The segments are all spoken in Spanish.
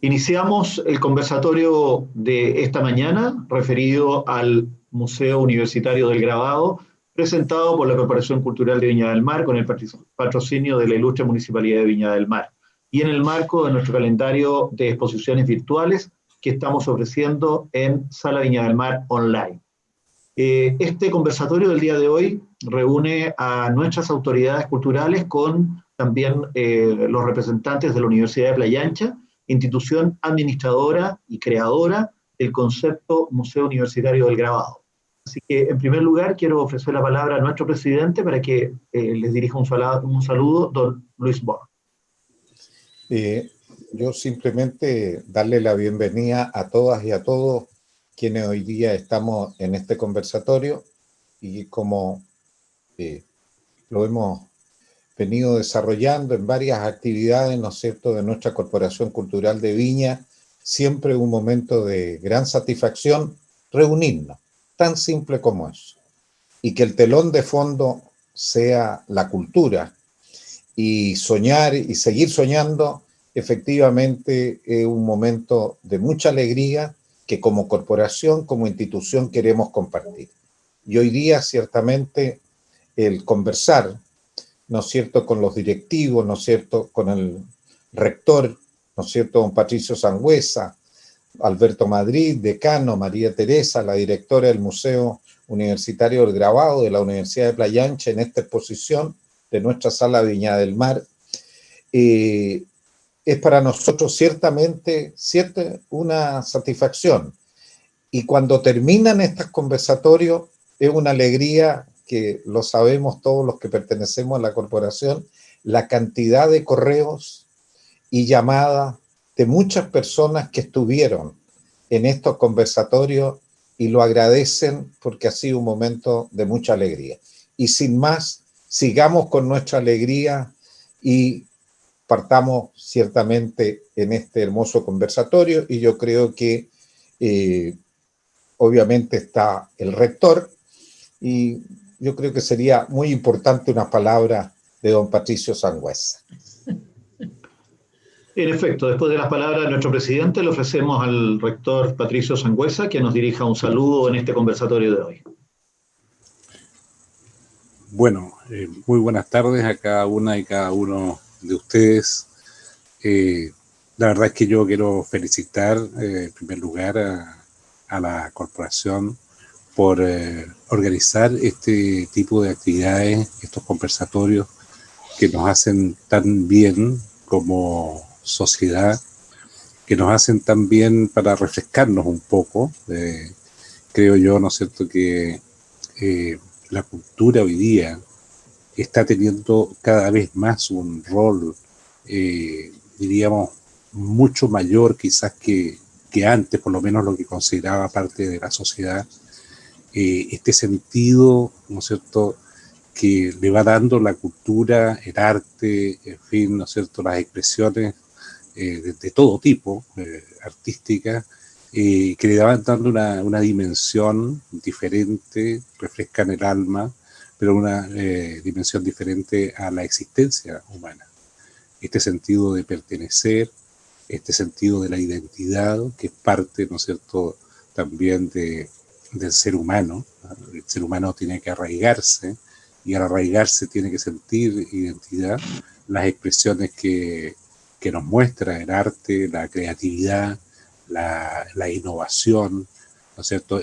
Iniciamos el conversatorio de esta mañana referido al Museo Universitario del Grabado, presentado por la Corporación Cultural de Viña del Mar con el patrocinio de la Ilustre Municipalidad de Viña del Mar y en el marco de nuestro calendario de exposiciones virtuales que estamos ofreciendo en Sala Viña del Mar Online. Este conversatorio del día de hoy reúne a nuestras autoridades culturales con también los representantes de la Universidad de Playa Ancha, institución administradora y creadora del concepto Museo Universitario del Grabado. Así que, en primer lugar, quiero ofrecer la palabra a nuestro presidente para que les dirija un saludo, don Luis Borg. Yo simplemente darle la bienvenida a todas y a todos quienes hoy día estamos en este conversatorio y como lo hemos venido desarrollando en varias actividades, ¿no es cierto?, de nuestra Corporación Cultural de Viña, siempre un momento de gran satisfacción reunirnos, tan simple como eso, y que el telón de fondo sea la cultura y soñar y seguir soñando. Efectivamente es un momento de mucha alegría que como corporación, como institución queremos compartir. Y hoy día ciertamente el conversar, ¿no es cierto?, con los directivos, ¿no es cierto?, con el rector, ¿no es cierto?, don Patricio Sangüesa, Alberto Madrid, decano, María Teresa, la directora del Museo Universitario del Grabado de la Universidad de Playa Ancha en esta exposición de nuestra Sala Viña del Mar, es para nosotros ciertamente una satisfacción. Y cuando terminan estos conversatorios, es una alegría que lo sabemos todos los que pertenecemos a la corporación, la cantidad de correos y llamadas de muchas personas que estuvieron en estos conversatorios y lo agradecen porque ha sido un momento de mucha alegría. Y sin más, sigamos con nuestra alegría y partamos ciertamente en este hermoso conversatorio. Y yo creo que obviamente está el rector y yo creo que sería muy importante una palabra de don Patricio Sangüesa. En efecto, después de las palabras de nuestro presidente, le ofrecemos al rector Patricio Sangüesa que nos dirija un saludo en este conversatorio de hoy. Bueno, muy buenas tardes a cada una y cada uno de ustedes. La verdad es que yo quiero felicitar en primer lugar a la corporación por organizar este tipo de actividades, estos conversatorios que nos hacen tan bien como sociedad, que nos hacen tan bien para refrescarnos un poco. Creo yo, ¿no es cierto?, que la cultura hoy día está teniendo cada vez más un rol, diríamos, mucho mayor quizás que antes, por lo menos lo que consideraba parte de la sociedad. Este sentido, ¿no es cierto?, que le va dando la cultura, el arte, en fin, ¿no es cierto?, las expresiones de todo tipo, artísticas, que le van dando una dimensión diferente, refrescan el alma, pero una dimensión diferente a la existencia humana. Este sentido de pertenecer, este sentido de la identidad, que es parte, ¿no es cierto?, también del ser humano. El ser humano tiene que arraigarse, y al arraigarse tiene que sentir identidad. Las expresiones que nos muestra el arte, la creatividad, la innovación, ¿no es cierto?,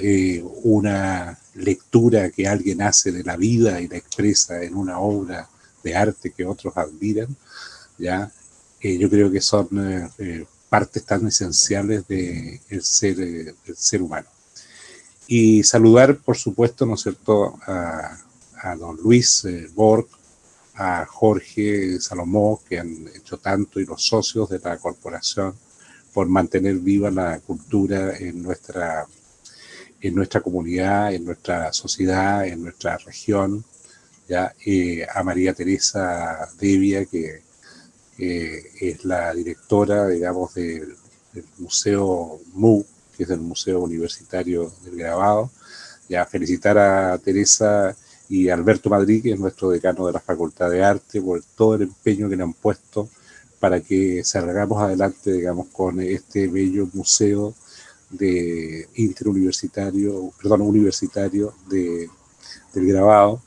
una lectura que alguien hace de la vida y la expresa en una obra de arte que otros admiran, ¿ya? Yo creo que son partes tan esenciales del ser humano. Y saludar, por supuesto, ¿no es cierto?, a don Luis Borg, a Jorge Salomó, que han hecho tanto, y los socios de la corporación, por mantener viva la cultura en nuestra comunidad, en nuestra sociedad, en nuestra región, ¿ya? A María Teresa Devia, que es la directora, digamos, del Museo MU, que es el Museo Universitario del Grabado. Ya felicitar a Teresa y a Alberto Madrid, que es nuestro decano de la Facultad de Arte, por todo el empeño que le han puesto para que salgamos adelante, digamos, con este bello museo universitario del grabado,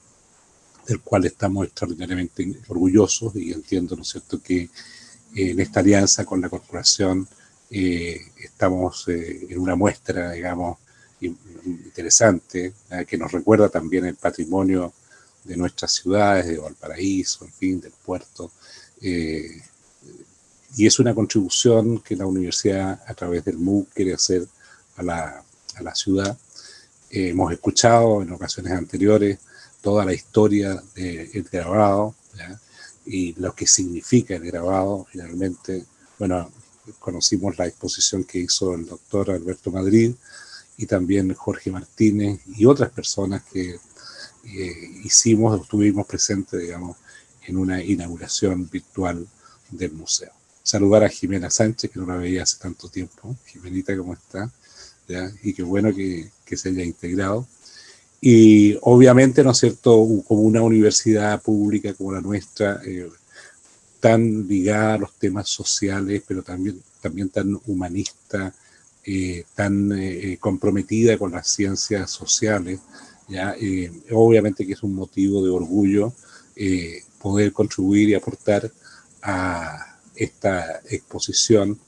del cual estamos extraordinariamente orgullosos, y entiendo, ¿no es cierto?, que en esta alianza con la corporación estamos en una muestra, digamos, interesante, que nos recuerda también el patrimonio de nuestras ciudades, de Valparaíso, en fin, del puerto, y es una contribución que la universidad, a través del MOOC, quiere hacer a la ciudad. Hemos escuchado en ocasiones anteriores toda la historia del grabado, ¿ya?, y lo que significa el grabado. Finalmente, bueno, conocimos la exposición que hizo el doctor Alberto Madrid y también Jorge Martínez y otras personas que estuvimos presentes, digamos, en una inauguración virtual del museo. Saludar a Jimena Sánchez, que no la veía hace tanto tiempo. Jimenita, ¿cómo está? ¿Ya? Y qué bueno que se haya integrado. Y obviamente, ¿no es cierto?, como una universidad pública como la nuestra, tan ligada a los temas sociales, pero también tan humanista, tan comprometida con las ciencias sociales, ¿ya? Obviamente que es un motivo de orgullo poder contribuir y aportar a esta exposición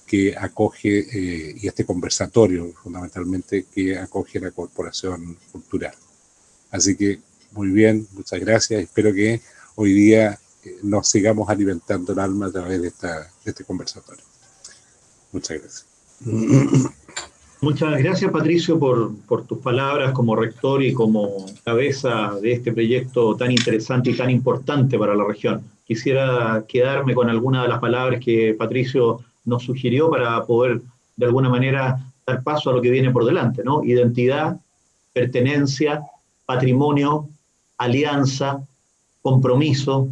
que acoge, y este conversatorio fundamentalmente que acoge la Corporación Cultural. Así que muy bien, muchas gracias. Espero que hoy día nos sigamos alimentando el alma a través de este conversatorio. Muchas gracias. Muchas gracias, Patricio, por tus palabras como rector y como cabeza de este proyecto tan interesante y tan importante para la región. Quisiera quedarme con algunas de las palabras que Patricio nos sugirió para poder, de alguna manera, dar paso a lo que viene por delante, ¿no? Identidad, pertenencia, patrimonio, alianza, compromiso,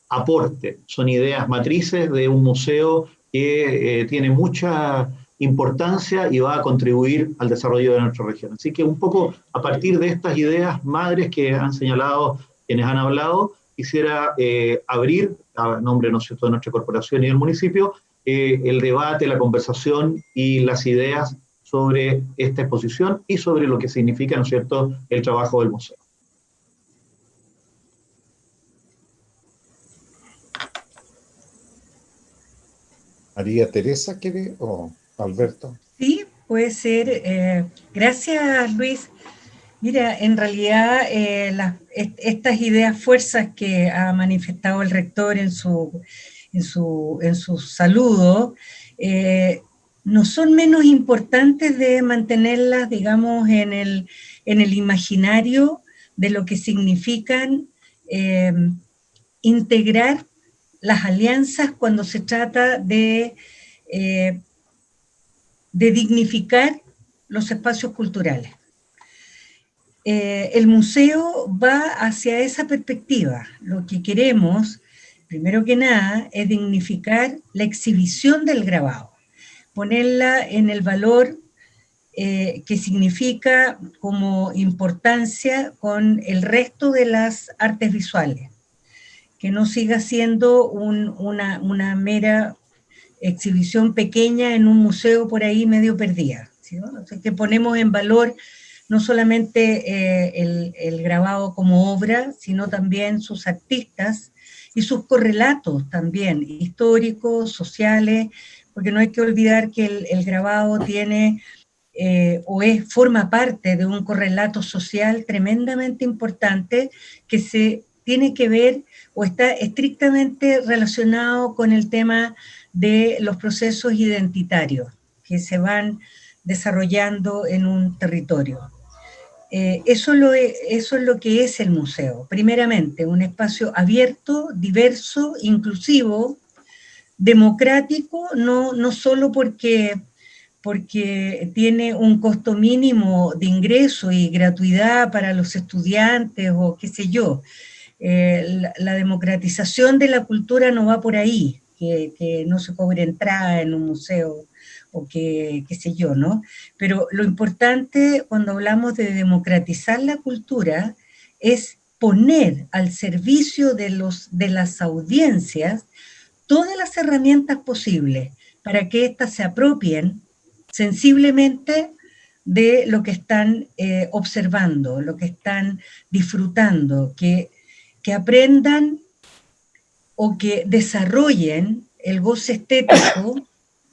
aporte. Son ideas matrices de un museo que tiene mucha importancia y va a contribuir al desarrollo de nuestra región. Así que un poco a partir de estas ideas madres que han señalado quienes han hablado, quisiera abrir, a nombre, ¿no es cierto?, de nuestra corporación y del municipio, el debate, la conversación y las ideas sobre esta exposición y sobre lo que significa, ¿no es cierto?, el trabajo del museo. María Teresa, ¿quiere? ¿O Alberto? Sí, puede ser. Gracias, Luis. Mira, en realidad estas ideas fuerzas que ha manifestado el rector en su saludo no son menos importantes de mantenerlas, digamos, en el imaginario de lo que significan integrar las alianzas cuando se trata de dignificar los espacios culturales. El museo va hacia esa perspectiva. Lo que queremos, primero que nada, es dignificar la exhibición del grabado, ponerla en el valor que significa como importancia con el resto de las artes visuales, que no siga siendo una mera exhibición pequeña en un museo por ahí medio perdida, ¿sí? O sea, que ponemos en valor no solamente el grabado como obra, sino también sus artistas y sus correlatos también, históricos, sociales, porque no hay que olvidar que el grabado tiene forma parte de un correlato social tremendamente importante que se tiene que ver o está estrictamente relacionado con el tema de los procesos identitarios que se van desarrollando en un territorio. Eso es lo que es el museo. Primeramente, un espacio abierto, diverso, inclusivo, democrático, no solo porque tiene un costo mínimo de ingreso y gratuidad para los estudiantes o qué sé yo. La democratización de la cultura no va por ahí, que no se cobre entrada en un museo o qué sé yo, ¿no? Pero lo importante cuando hablamos de democratizar la cultura es poner al servicio de las audiencias todas las herramientas posibles para que éstas se apropien sensiblemente de lo que están observando, lo que están disfrutando, que aprendan o que desarrollen el goce estético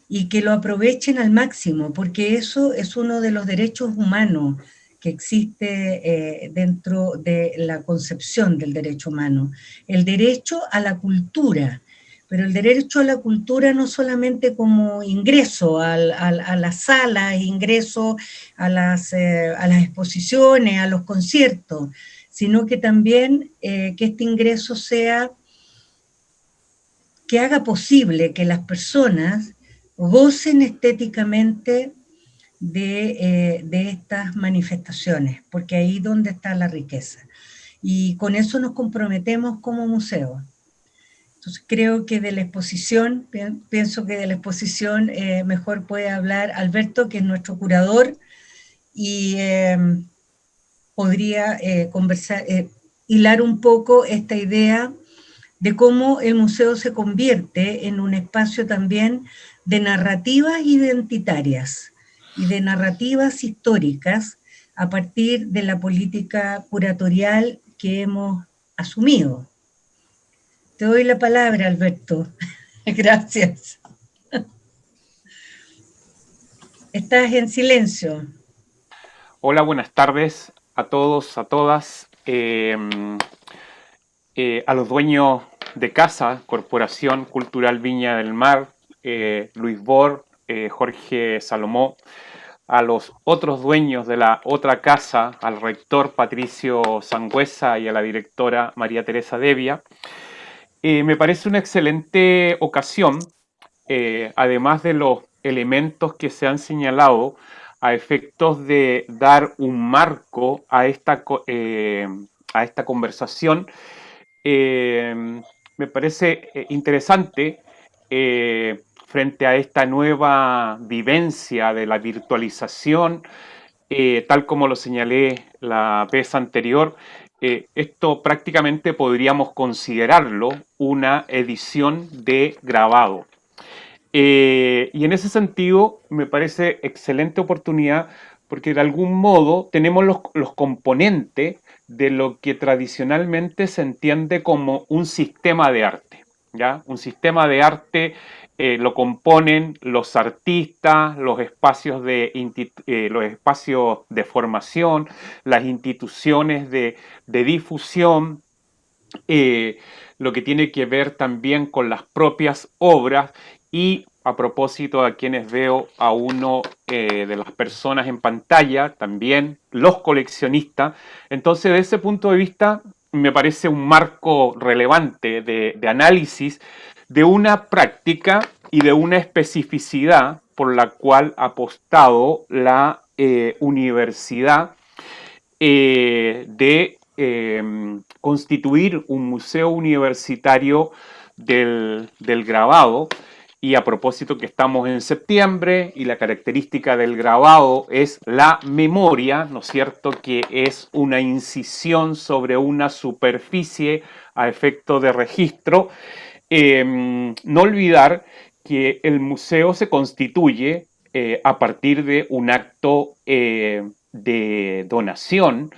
y que lo aprovechen al máximo, porque eso es uno de los derechos humanos que existe dentro de la concepción del derecho humano, el derecho a la cultura, pero el derecho a la cultura no solamente como ingreso a las salas, ingreso a las exposiciones, a los conciertos, sino que también que este ingreso sea, que haga posible que las personas gocen estéticamente de estas manifestaciones, porque ahí es donde está la riqueza. Y con eso nos comprometemos como museo. Entonces creo que de la exposición, pienso que de la exposición mejor puede hablar Alberto, que es nuestro curador, y podría conversar, hilar un poco esta idea de cómo el museo se convierte en un espacio también de narrativas identitarias y de narrativas históricas a partir de la política curatorial que hemos asumido. Te doy la palabra, Alberto. Gracias. Estás en silencio. Hola, buenas tardes a todos, a todas. A los dueños de casa, Corporación Cultural Viña del Mar, Luis Bor, Jorge Salomó, a los otros dueños de la otra casa, al rector Patricio Sangüesa y a la directora María Teresa Devia. Me parece una excelente ocasión, además de los elementos que se han señalado, a efectos de dar un marco a esta conversación. Me parece interesante frente a esta nueva vivencia de la virtualización, tal como lo señalé la vez anterior. Esto prácticamente podríamos considerarlo una edición de grabado. Y en ese sentido me parece excelente oportunidad porque de algún modo tenemos los componentes de lo que tradicionalmente se entiende como un sistema de arte, ¿ya? Un sistema de arte lo componen los artistas, los espacios de formación, las instituciones de difusión, lo que tiene que ver también con las propias obras. Y a propósito, a quienes veo a uno de las personas en pantalla, también los coleccionistas. Entonces, desde ese punto de vista, me parece un marco relevante de análisis de una práctica y de una especificidad por la cual ha apostado la universidad de constituir un museo universitario del grabado. Y a propósito que estamos en septiembre y la característica del grabado es la memoria, ¿no es cierto?, que es una incisión sobre una superficie a efecto de registro. No olvidar que el museo se constituye a partir de un acto de donación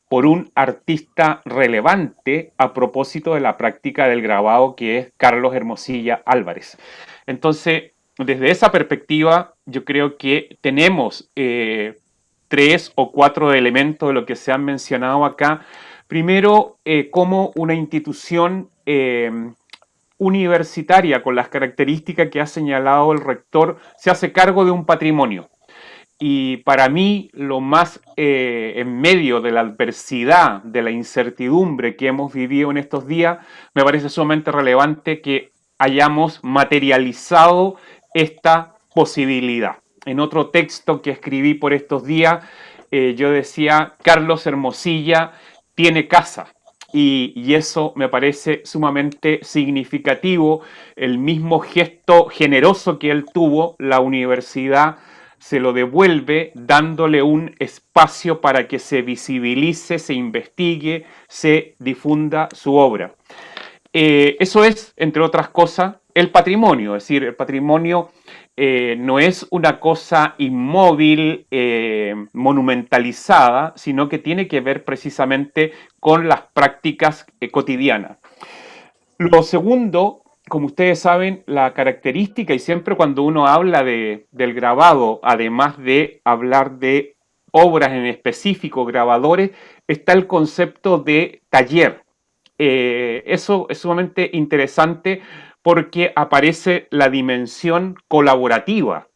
por un artista relevante a propósito de la práctica del grabado, que es Carlos Hermosilla Álvarez. Entonces, desde esa perspectiva, yo creo que tenemos 3 o 4 elementos de lo que se han mencionado acá. Primero, como una institución universitaria con las características que ha señalado el rector, se hace cargo de un patrimonio. Y para mí, lo más en medio de la adversidad, de la incertidumbre que hemos vivido en estos días, me parece sumamente relevante que hayamos materializado esta posibilidad. En otro texto que escribí por estos días, yo decía, Carlos Hermosilla tiene casa. Y eso me parece sumamente significativo. El mismo gesto generoso que él tuvo, la universidad se lo devuelve dándole un espacio para que se visibilice, se investigue, se difunda su obra. Eso es, entre otras cosas, el patrimonio, es decir, el patrimonio no es una cosa inmóvil, monumentalizada, sino que tiene que ver precisamente con las prácticas cotidianas. Lo segundo, como ustedes saben, la característica, y siempre cuando uno habla del grabado, además de hablar de obras en específico, grabadores, está el concepto de taller. Eso es sumamente interesante porque aparece la dimensión colaborativa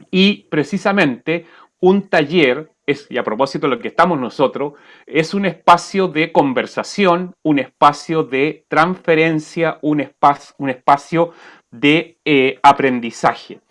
y precisamente un taller, y a propósito de lo que estamos nosotros, es un espacio de conversación, un espacio de transferencia, un espacio de aprendizaje.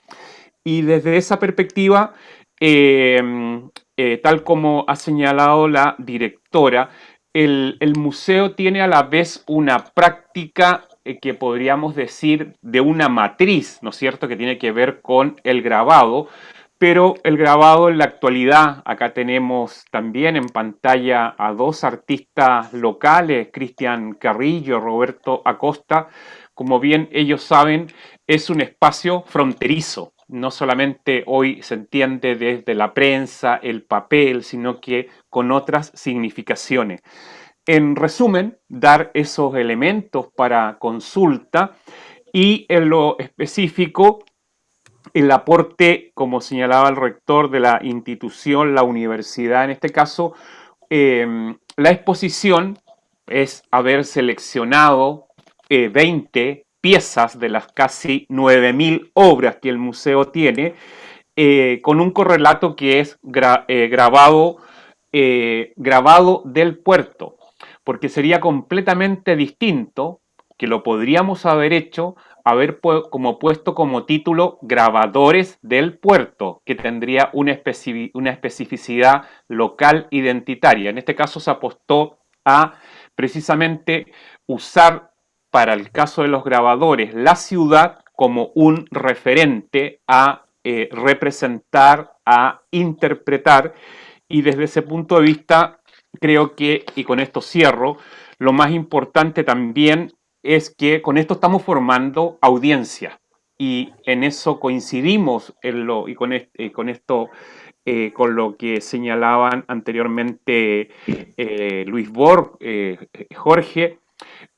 Y desde esa perspectiva, tal como ha señalado la directora, el museo tiene a la vez una práctica que podríamos decir de una matriz, ¿no es cierto?, que tiene que ver con el grabado, pero el grabado en la actualidad, acá tenemos también en pantalla a dos artistas locales, Cristian Carrillo, Roberto Acosta, como bien ellos saben, es un espacio fronterizo. No solamente hoy se entiende desde la prensa, el papel, sino que con otras significaciones. En resumen, dar esos elementos para consulta y en lo específico, el aporte, como señalaba el rector de la institución, la universidad en este caso, la exposición es haber seleccionado 20 piezas de las casi 9.000 obras que el museo tiene, con un correlato que es grabado del puerto, porque sería completamente distinto, que lo podríamos haber hecho, como puesto como título Grabadores del Puerto, que tendría una especificidad local identitaria. En este caso se apostó a precisamente usar para el caso de los grabadores la ciudad como un referente a representar, a interpretar, y desde ese punto de vista creo que, y con esto cierro, lo más importante también es que con esto estamos formando audiencia y en eso coincidimos y con esto, con lo que señalaban anteriormente Luis Borg, Jorge.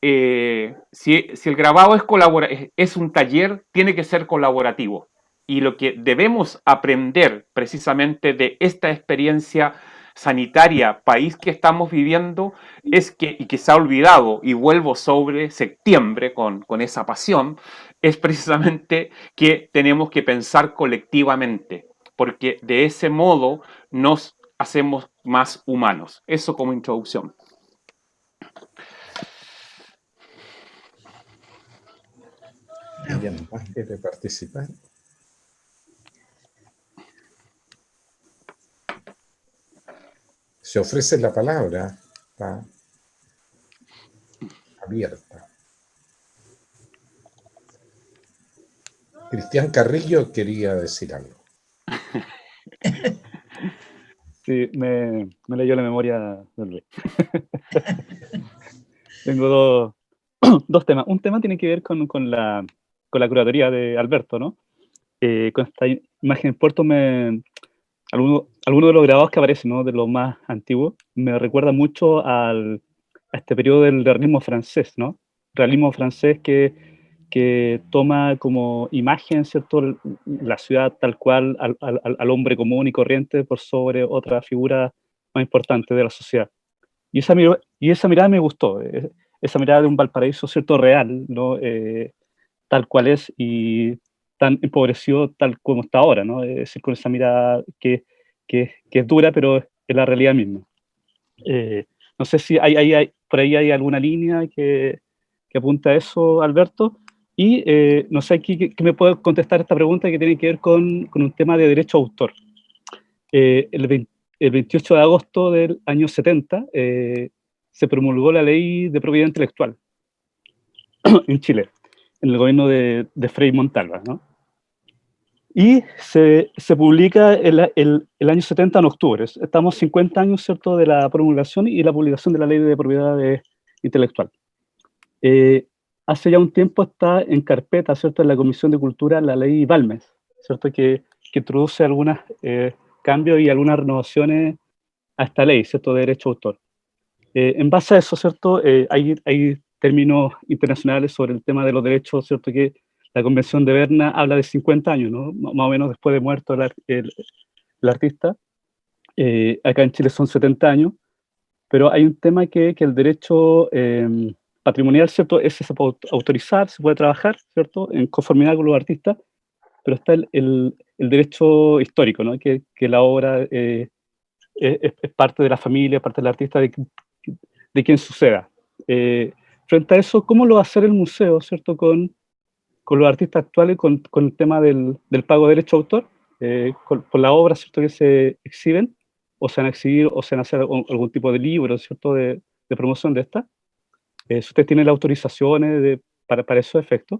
Si el grabado es un taller, tiene que ser colaborativo. Y lo que debemos aprender precisamente de esta experiencia sanitaria, país que estamos viviendo, y que se ha olvidado, y vuelvo sobre septiembre con esa pasión, es precisamente que tenemos que pensar colectivamente, porque de ese modo nos hacemos más humanos. Eso como introducción. ¿Alguien más quiere participar? Se ofrece la palabra, está abierta. Cristian Carrillo quería decir algo. Sí, me leyó la memoria de Luis. Tengo dos temas. Un tema tiene que ver con la curatoría de Alberto, ¿no? Con esta imagen en puerto, alguno de los grabados que aparecen, ¿no?, de los más antiguos, me recuerda mucho a este periodo del realismo francés, ¿no? Realismo francés que toma como imagen, ¿cierto?, la ciudad tal cual, al hombre común y corriente por sobre otra figura más importante de la sociedad. Y esa mirada me gustó, esa mirada de un Valparaíso, ¿cierto?, real, ¿no? Tal cual es y tan empobrecido tal como está ahora, ¿no? Es decir, con esa mirada que es dura, pero es la realidad misma. No sé si por ahí hay alguna línea que apunta a eso, Alberto, y no sé aquí que me puede contestar esta pregunta que tiene que ver con un tema de derecho a autor. El 28 de agosto del año 70 se promulgó la ley de propiedad intelectual en Chile, en el gobierno de Frei Montalva, ¿no? Y se publica el año 70 en octubre. Estamos 50 años, ¿cierto?, de la promulgación y la publicación de la ley de propiedad intelectual. hace ya un tiempo está en carpeta, ¿cierto?, en la Comisión de Cultura, la ley Balmes, ¿cierto?, que introduce algunos cambios y algunas renovaciones a esta ley, ¿cierto?, de derecho de autor. En base a eso, ¿cierto?, hay términos internacionales sobre el tema de los derechos, ¿cierto?, que la Convención de Berna habla de 50 años, ¿no?, más o menos después de muerto el artista. Acá en Chile son 70 años, pero hay un tema que el derecho patrimonial, ¿cierto?, ese se puede autorizar, se puede trabajar, ¿cierto?, en conformidad con los artistas, pero está el derecho histórico, ¿no?, que la obra es parte de la familia, parte del artista, de quien suceda. Frente a eso, ¿cómo lo va a hacer el museo, ¿cierto?, con los artistas actuales, con el tema del pago de derecho de autor, por las obras, ¿cierto?, que se exhiben, o se van a exhibir, o se van a hacer algún tipo de libro, ¿cierto?, de promoción de esta. Si usted tiene las autorizaciones para esos efectos.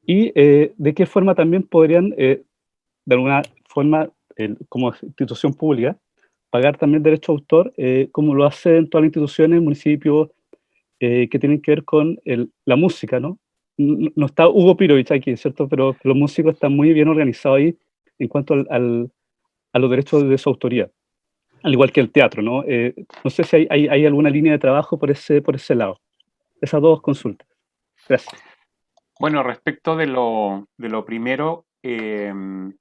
Y de qué forma también podrían, de alguna forma, como institución pública, pagar también derecho de autor, como lo hacen todas las instituciones, municipios, que tienen que ver con la música, ¿no? No está Hugo Pirovich aquí, ¿cierto? Pero los músicos están muy bien organizados ahí en cuanto a los derechos de su autoría, al igual que el teatro, ¿no? No sé si hay alguna línea de trabajo por ese lado. Esas dos consultas. Gracias. Bueno, respecto de lo primero, yo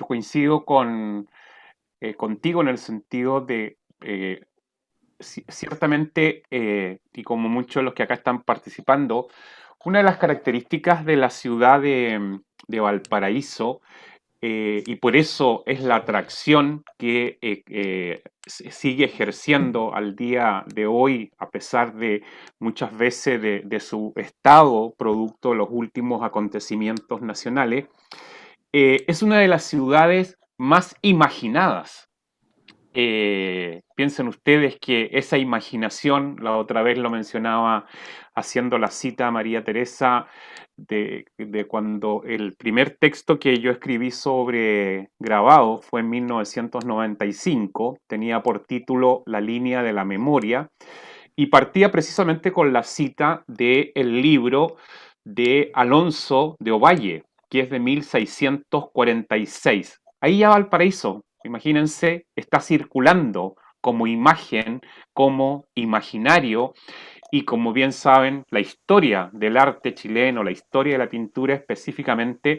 coincido contigo en el sentido de, ciertamente, y como muchos de los que acá están participando, una de las características de la ciudad de Valparaíso, y por eso es la atracción que sigue ejerciendo al día de hoy, a pesar de muchas veces de su estado, producto de los últimos acontecimientos nacionales, es una de las ciudades más imaginadas. Piensen ustedes que esa imaginación, la otra vez lo mencionaba haciendo la cita a María Teresa, de cuando el primer texto que yo escribí sobre grabado fue en 1995, tenía por título La línea de la memoria, y partía precisamente con la cita del libro de Alonso de Ovalle, que es de 1646. Ahí ya Valparaíso, imagínense, está circulando como imagen, como imaginario, y como bien saben, la historia del arte chileno, la historia de la pintura específicamente,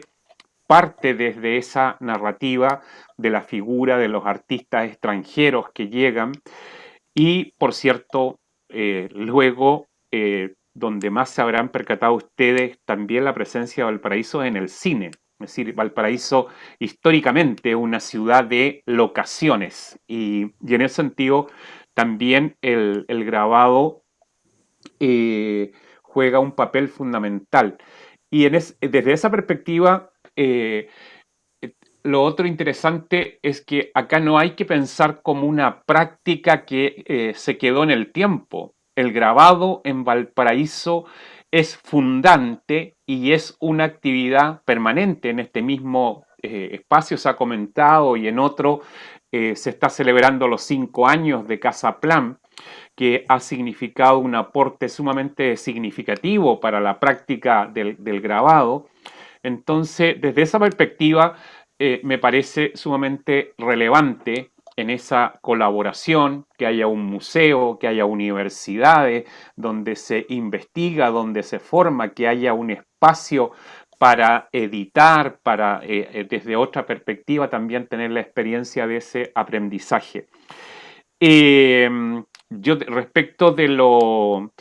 parte desde esa narrativa de la figura de los artistas extranjeros que llegan y, por cierto, luego, donde más se habrán percatado ustedes, también la presencia de Valparaíso en el cine. Es decir, Valparaíso históricamente es una ciudad de locaciones y en ese sentido también el grabado juega un papel fundamental. Y desde esa perspectiva, lo otro interesante es que acá no hay que pensar como una práctica que se quedó en el tiempo. El grabado en Valparaíso es fundante y es una actividad permanente. En este mismo espacio se ha comentado y en otro se está celebrando los 5 años de Casa Plan, que ha significado un aporte sumamente significativo para la práctica del grabado. Entonces, desde esa perspectiva, me parece sumamente relevante en esa colaboración, que haya un museo, que haya universidades donde se investiga, donde se forma, que haya un espacio para editar, para desde otra perspectiva también tener la experiencia de ese aprendizaje. Yo respecto de lo,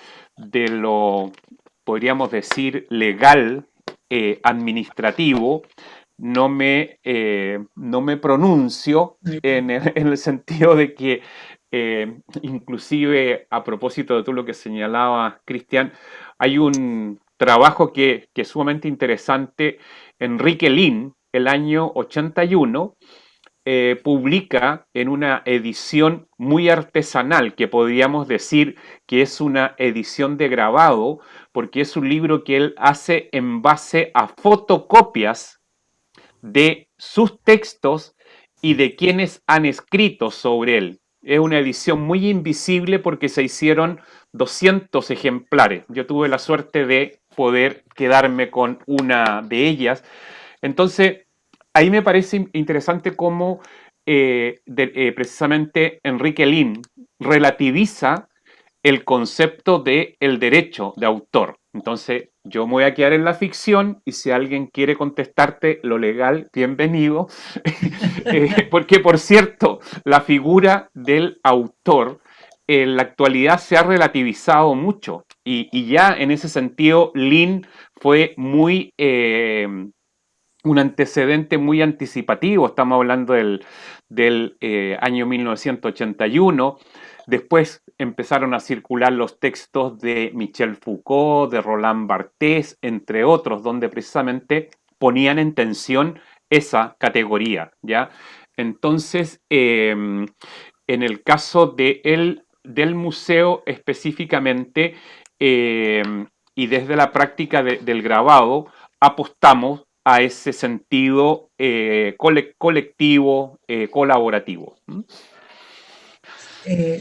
podríamos decir, legal, administrativo, no me pronuncio en el sentido de que, inclusive a propósito de todo lo que señalaba Cristian, hay un trabajo que es sumamente interesante. Enrique Lin, el año 81, publica en una edición muy artesanal, que podríamos decir que es una edición de grabado, porque es un libro que él hace en base a fotocopias de sus textos y de quienes han escrito sobre él. Es una edición muy invisible porque se hicieron 200 ejemplares. Yo tuve la suerte de poder quedarme con una de ellas. Entonces, ahí me parece interesante cómo precisamente Enrique Lin relativiza el concepto de el derecho de autor. Entonces, yo me voy a quedar en la ficción y si alguien quiere contestarte lo legal, bienvenido. Porque, por cierto, la figura del autor en la actualidad se ha relativizado mucho y ya en ese sentido Lin fue muy... un antecedente muy anticipativo, estamos hablando del año 1981. Después empezaron a circular los textos de Michel Foucault, de Roland Barthes, entre otros, donde precisamente ponían en tensión esa categoría, ¿ya? Entonces, en el caso del museo específicamente, y desde la práctica del grabado, apostamos a ese sentido colectivo, colaborativo.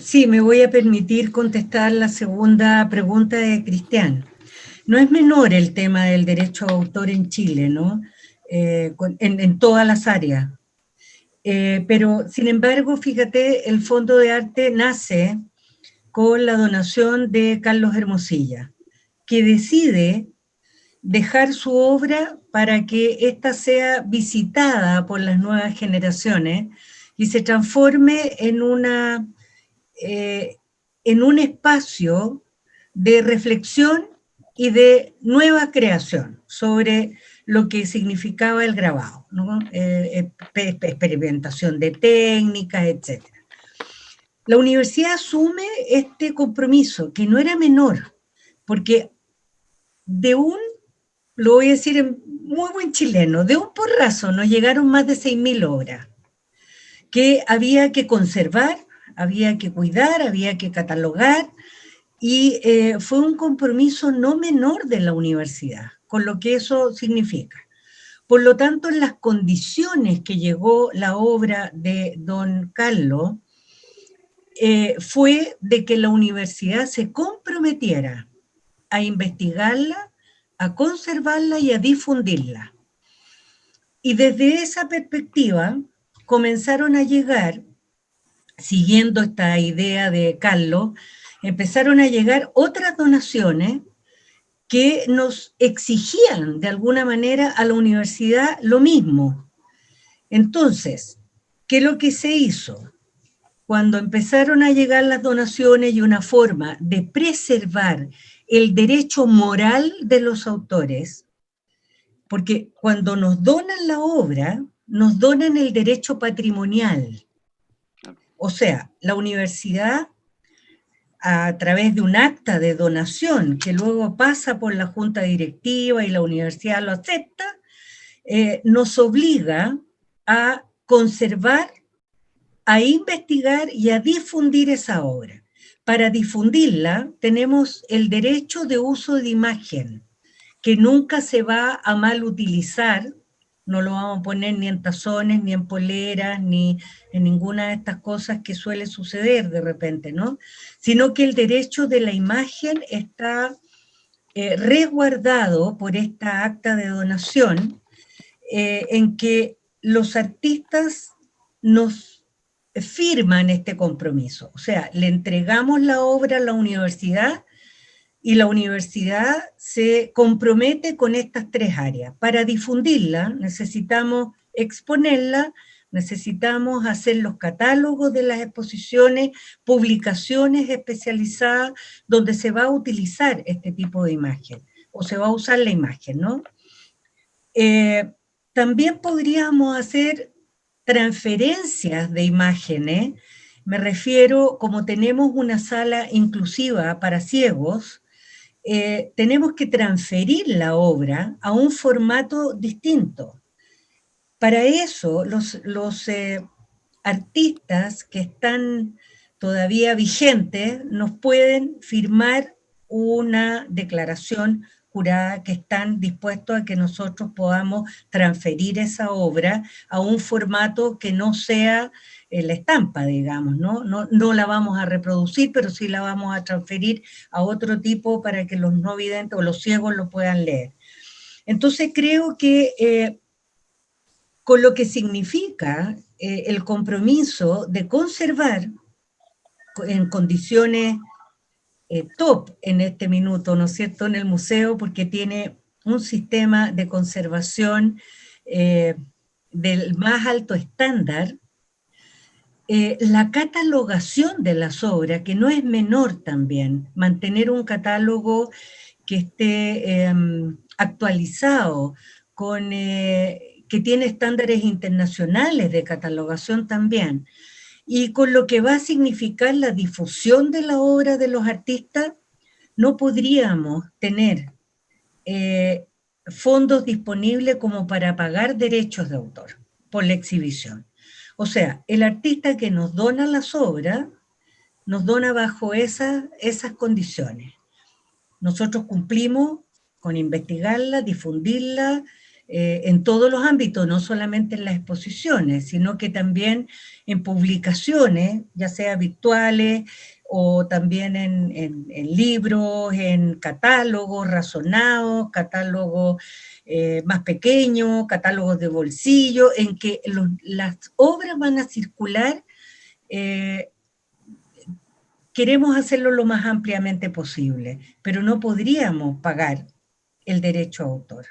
Sí, me voy a permitir contestar la segunda pregunta de Cristian. No es menor el tema del derecho a autor en Chile, ¿no? En todas las áreas. Pero, sin embargo, fíjate, el Fondo de Arte nace con la donación de Carlos Hermosilla, que decide dejar su obra para que ésta sea visitada por las nuevas generaciones y se transforme en un espacio de reflexión y de nueva creación sobre lo que significaba el grabado, ¿no? Experimentación de técnicas, etc. La universidad asume este compromiso, que no era menor, porque lo voy a decir en muy buen chileno, de un porrazo nos llegaron más de 6.000 obras, que había que conservar, había que cuidar, había que catalogar, y fue un compromiso no menor de la universidad, con lo que eso significa. Por lo tanto, en las condiciones que llegó la obra de don Carlos, fue de que la universidad se comprometiera a investigarla, a conservarla y a difundirla. Y desde esa perspectiva comenzaron a llegar, siguiendo esta idea de Carlos, empezaron a llegar otras donaciones que nos exigían de alguna manera a la universidad lo mismo. Entonces, ¿qué es lo que se hizo? Cuando empezaron a llegar las donaciones y una forma de preservar el derecho moral de los autores, porque cuando nos donan la obra, nos donan el derecho patrimonial. O sea, la universidad, a través de un acta de donación que luego pasa por la junta directiva y la universidad lo acepta, nos obliga a conservar, a investigar y a difundir esa obra. Para difundirla tenemos el derecho de uso de imagen, que nunca se va a mal utilizar, no lo vamos a poner ni en tazones, ni en poleras, ni en ninguna de estas cosas que suele suceder de repente, ¿no? Sino que el derecho de la imagen está resguardado por esta acta de donación, en que los artistas nos firman este compromiso. O sea, le entregamos la obra a la universidad y la universidad se compromete con estas tres áreas. Para difundirla necesitamos exponerla, necesitamos hacer los catálogos de las exposiciones, publicaciones especializadas donde se va a utilizar este tipo de imagen, o se va a usar la imagen, ¿no? También podríamos hacer transferencias de imágenes, me refiero, como tenemos una sala inclusiva para ciegos, tenemos que transferir la obra a un formato distinto. Para eso, los artistas que están todavía vigentes nos pueden firmar una declaración jurada que están dispuestos a que nosotros podamos transferir esa obra a un formato que no sea la estampa, digamos, ¿no? No la vamos a reproducir, pero sí la vamos a transferir a otro tipo para que los no videntes o los ciegos lo puedan leer. Entonces creo que con lo que significa el compromiso de conservar en condiciones top en este minuto, ¿no es cierto?, en el museo, porque tiene un sistema de conservación del más alto estándar, la catalogación de las obras, que no es menor también, mantener un catálogo que esté actualizado, que tiene estándares internacionales de catalogación también, y con lo que va a significar la difusión de la obra de los artistas, no podríamos tener fondos disponibles como para pagar derechos de autor por la exhibición. O sea, el artista que nos dona las obras, nos dona bajo esas condiciones. Nosotros cumplimos con investigarla, difundirla, en todos los ámbitos, no solamente en las exposiciones, sino que también en publicaciones, ya sea virtuales o también en libros, en catálogos razonados, catálogos más pequeños, catálogos de bolsillo, en que las obras van a circular. Queremos hacerlo lo más ampliamente posible, pero no podríamos pagar el derecho a autor.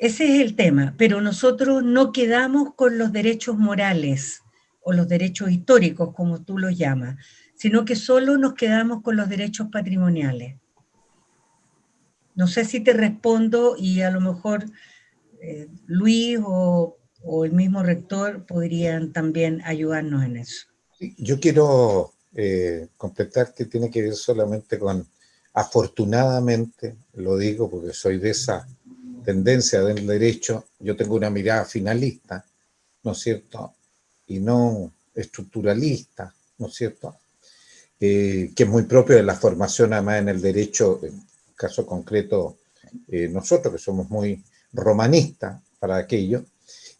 Ese es el tema, pero nosotros no quedamos con los derechos morales o los derechos históricos, como tú los llamas, sino que solo nos quedamos con los derechos patrimoniales. No sé si te respondo y a lo mejor Luis o el mismo rector podrían también ayudarnos en eso. Yo quiero completar que tiene que ver solamente con, afortunadamente, lo digo porque soy de esa tendencia del derecho, yo tengo una mirada finalista, ¿no es cierto? Y no estructuralista, ¿no es cierto? Que es muy propio de la formación además en el derecho, en el caso concreto nosotros que somos muy romanistas para aquello,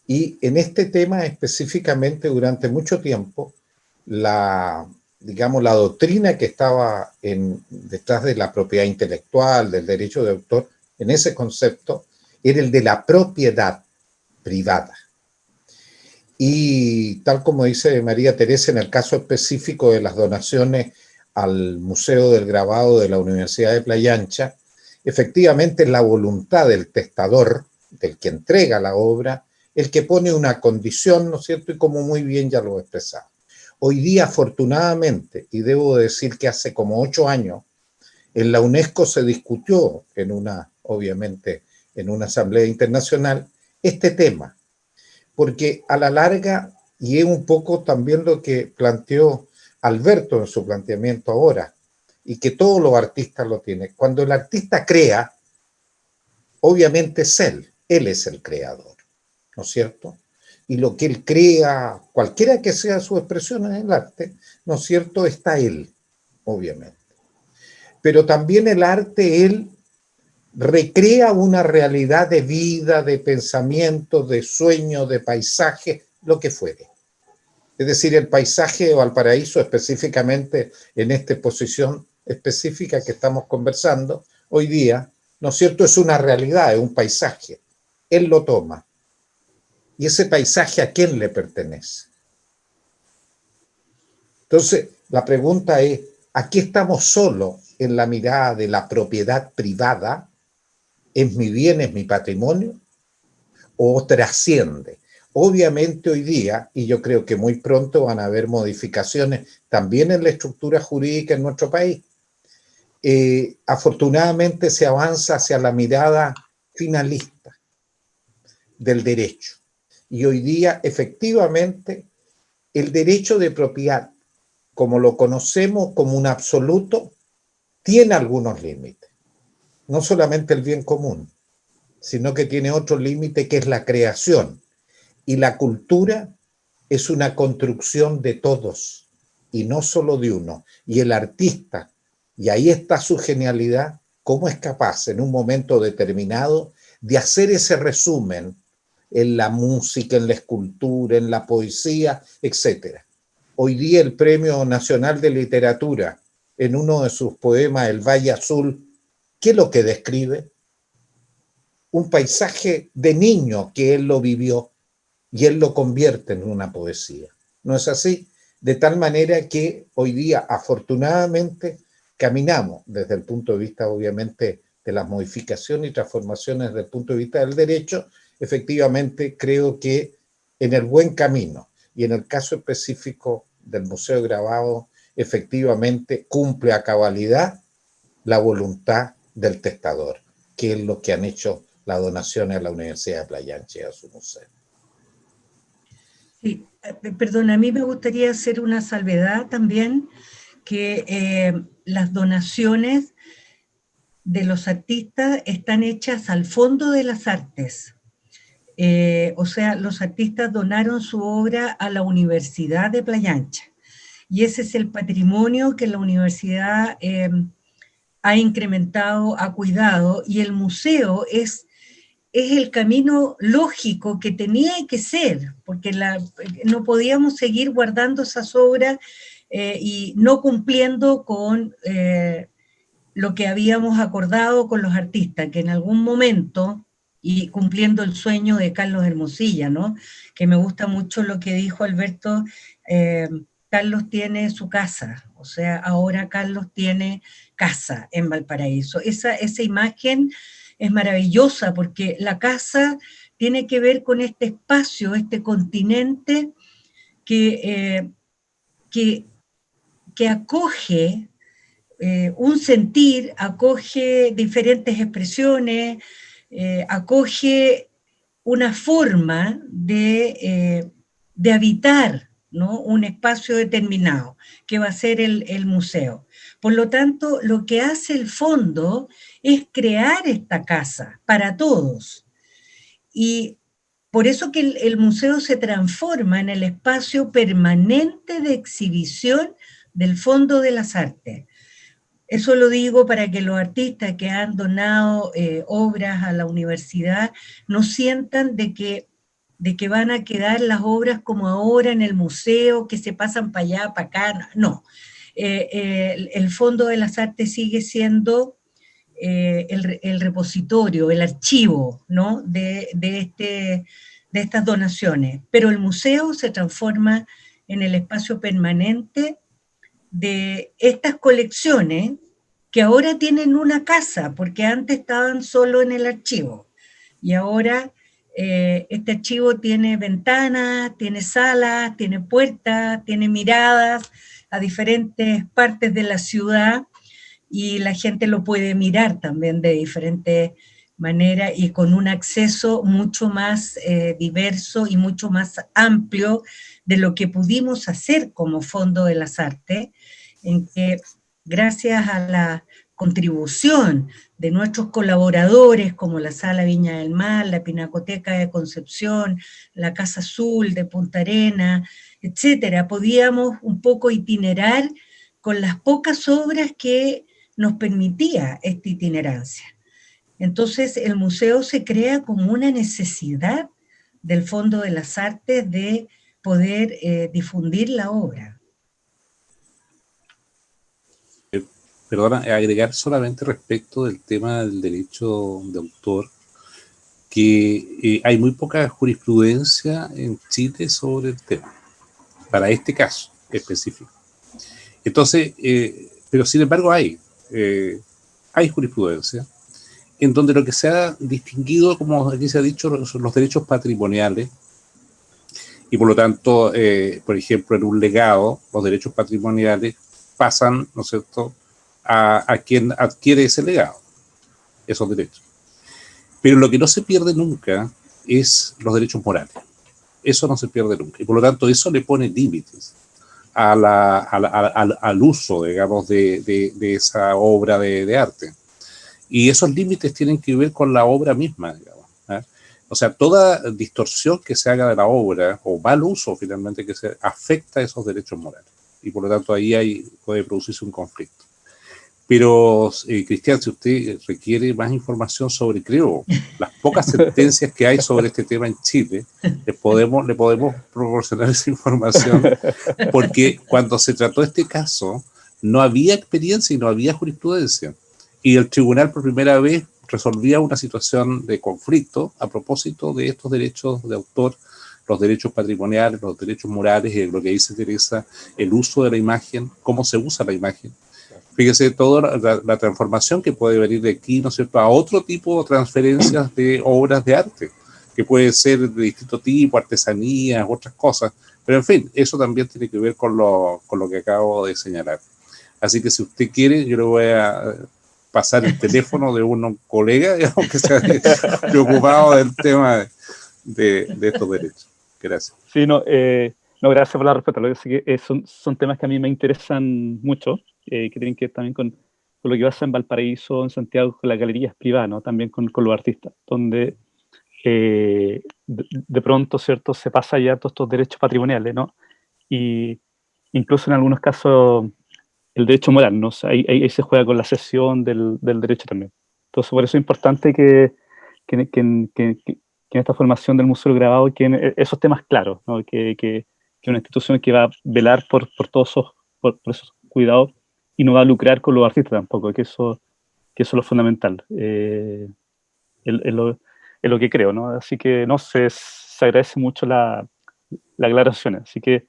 y en este tema específicamente durante mucho tiempo digamos, la doctrina que estaba detrás de la propiedad intelectual, del derecho de autor, en ese concepto, era el de la propiedad privada. Y tal como dice María Teresa, en el caso específico de las donaciones al Museo del Grabado de la Universidad de Playa Ancha, efectivamente es la voluntad del testador, del que entrega la obra, el que pone una condición, ¿no es cierto? Y como muy bien ya lo he expresado. Hoy día, afortunadamente, y debo decir que hace como 8 años, en la UNESCO se discutió obviamente, en una asamblea internacional, este tema, porque a la larga, y es un poco también lo que planteó Alberto en su planteamiento ahora, y que todos los artistas lo tienen, cuando el artista crea, obviamente es él es el creador, ¿no es cierto? Y lo que él crea, cualquiera que sea su expresión en el arte, ¿no es cierto?, está él, obviamente. Pero también el arte, él recrea una realidad de vida, de pensamiento, de sueño, de paisaje, lo que fuere. Es decir, el paisaje de Valparaíso, específicamente en esta exposición específica que estamos conversando hoy día, ¿no es cierto?, es una realidad, es un paisaje. Él lo toma. ¿Y ese paisaje a quién le pertenece? Entonces, la pregunta es, ¿aquí estamos solo en la mirada de la propiedad privada? ¿Es mi bien, es mi patrimonio? ¿O trasciende? Obviamente hoy día, y yo creo que muy pronto van a haber modificaciones también en la estructura jurídica en nuestro país. Afortunadamente se avanza hacia la mirada finalista del derecho. Y hoy día, efectivamente, el derecho de propiedad, como lo conocemos como un absoluto, tiene algunos límites. No solamente el bien común, sino que tiene otro límite que es la creación. Y la cultura es una construcción de todos, y no solo de uno. Y el artista, y ahí está su genialidad, cómo es capaz en un momento determinado de hacer ese resumen en la música, en la escultura, en la poesía, etc. Hoy día el Premio Nacional de Literatura, en uno de sus poemas, El Valle Azul, ¿qué es lo que describe? Un paisaje de niño que él lo vivió y él lo convierte en una poesía. ¿No es así? De tal manera que hoy día, afortunadamente, caminamos desde el punto de vista, obviamente, de las modificaciones y transformaciones desde el punto de vista del derecho. Efectivamente, creo que en el buen camino, y en el caso específico del Museo Grabado, efectivamente cumple a cabalidad la voluntad del testador, que es lo que han hecho las donaciones a la Universidad de Playa Ancha y a su museo. Sí, perdón, a mí me gustaría hacer una salvedad también, que las donaciones de los artistas están hechas al Fondo de las Artes. O sea, los artistas donaron su obra a la Universidad de Playa Ancha. Y ese es el patrimonio que la universidad ha incrementado, ha cuidado, y el museo es el camino lógico que tenía que ser, porque no podíamos seguir guardando esas obras y no cumpliendo con lo que habíamos acordado con los artistas, que en algún momento, y cumpliendo el sueño de Carlos Hermosilla, ¿no? Que me gusta mucho lo que dijo Alberto, Carlos tiene su casa, o sea, ahora Carlos tiene casa en Valparaíso. Esa imagen es maravillosa porque la casa tiene que ver con este espacio, este continente que acoge un sentir, acoge diferentes expresiones, acoge una forma de habitar, ¿no? Un espacio determinado, que va a ser el museo. Por lo tanto, lo que hace el fondo es crear esta casa para todos. Y por eso que el museo se transforma en el espacio permanente de exhibición del Fondo de las Artes. Eso lo digo para que los artistas que han donado obras a la universidad no sientan de que van a quedar las obras como ahora en el museo, que se pasan para allá, para acá. No, el Fondo de las Artes sigue siendo el repositorio, el archivo, ¿no? de estas donaciones, pero el museo se transforma en el espacio permanente de estas colecciones que ahora tienen una casa, porque antes estaban solo en el archivo, y ahora este archivo tiene ventanas, tiene salas, tiene puertas, tiene miradas a diferentes partes de la ciudad, y la gente lo puede mirar también de diferentes maneras y con un acceso mucho más diverso y mucho más amplio de lo que pudimos hacer como Fondo de las Artes, en que gracias a la contribución de nuestros colaboradores como la Sala Viña del Mar, la Pinacoteca de Concepción, la Casa Azul de Punta Arenas, etcétera, podíamos un poco itinerar con las pocas obras que nos permitía esta itinerancia. Entonces el museo se crea como una necesidad del Fondo de las Artes de poder difundir la obra. Perdona, agregar solamente respecto del tema del derecho de autor, que hay muy poca jurisprudencia en Chile sobre el tema, para este caso específico. Entonces, pero sin embargo hay jurisprudencia en donde lo que se ha distinguido, como aquí se ha dicho, son los derechos patrimoniales, y por lo tanto, por ejemplo, en un legado, los derechos patrimoniales pasan, ¿no es cierto?, a quien adquiere ese legado, esos derechos. Pero lo que no se pierde nunca es los derechos morales. Eso no se pierde nunca. Y por lo tanto, eso le pone límites al uso, digamos, de esa obra de arte. Y esos límites tienen que ver con la obra misma, digamos, ¿eh? O sea, toda distorsión que se haga de la obra, o mal uso finalmente que se afecta a esos derechos morales. Y por lo tanto, ahí puede producirse un conflicto. Pero, Cristian, si usted requiere más información sobre, creo, las pocas sentencias que hay sobre este tema en Chile, le podemos proporcionar esa información, porque cuando se trató este caso, no había experiencia y no había jurisprudencia. Y el tribunal por primera vez resolvía una situación de conflicto a propósito de estos derechos de autor, los derechos patrimoniales, los derechos morales, y lo que dice Teresa, el uso de la imagen, cómo se usa la imagen. Fíjese toda la transformación que puede venir de aquí, ¿no es cierto?, a otro tipo de transferencias de obras de arte, que puede ser de distinto tipo, artesanías, otras cosas. Pero en fin, eso también tiene que ver con lo que acabo de señalar. Así que si usted quiere, yo le voy a pasar el teléfono de un colega, digamos, que se ha preocupado del tema de estos derechos. Gracias. Sí, no, gracias por la respuesta. Lo que sí que son temas que a mí me interesan mucho, que tienen que ver también con lo que pasa en Valparaíso, en Santiago, con las galerías privadas, ¿no? También con los artistas, donde de pronto, ¿cierto?, se pasa ya todos estos derechos patrimoniales, ¿no? Y incluso en algunos casos el derecho moral, ¿no? O sea, ahí se juega con la cesión del derecho también. Entonces, por eso es importante que en esta formación del Museo del Grabado queden esos temas claros, ¿no? Que una institución que va a velar por todos por esos cuidados y no va a lucrar con los artistas tampoco, que eso es lo fundamental. Es lo que creo, ¿no? Así que no se agradece mucho la aclaración. Así que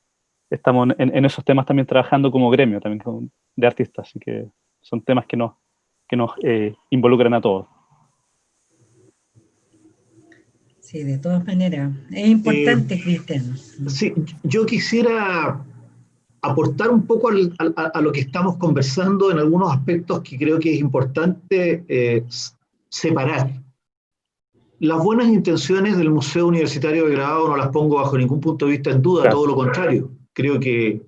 estamos en esos temas también trabajando como gremio también de artistas, así que son temas que nos involucran a todos. Sí, de todas maneras. Es importante, Cristian. Sí, yo quisiera aportar un poco a lo que estamos conversando en algunos aspectos que creo que es importante separar. Las buenas intenciones del Museo Universitario de Grabado no las pongo bajo ningún punto de vista en duda, Claro. todo lo contrario. Creo que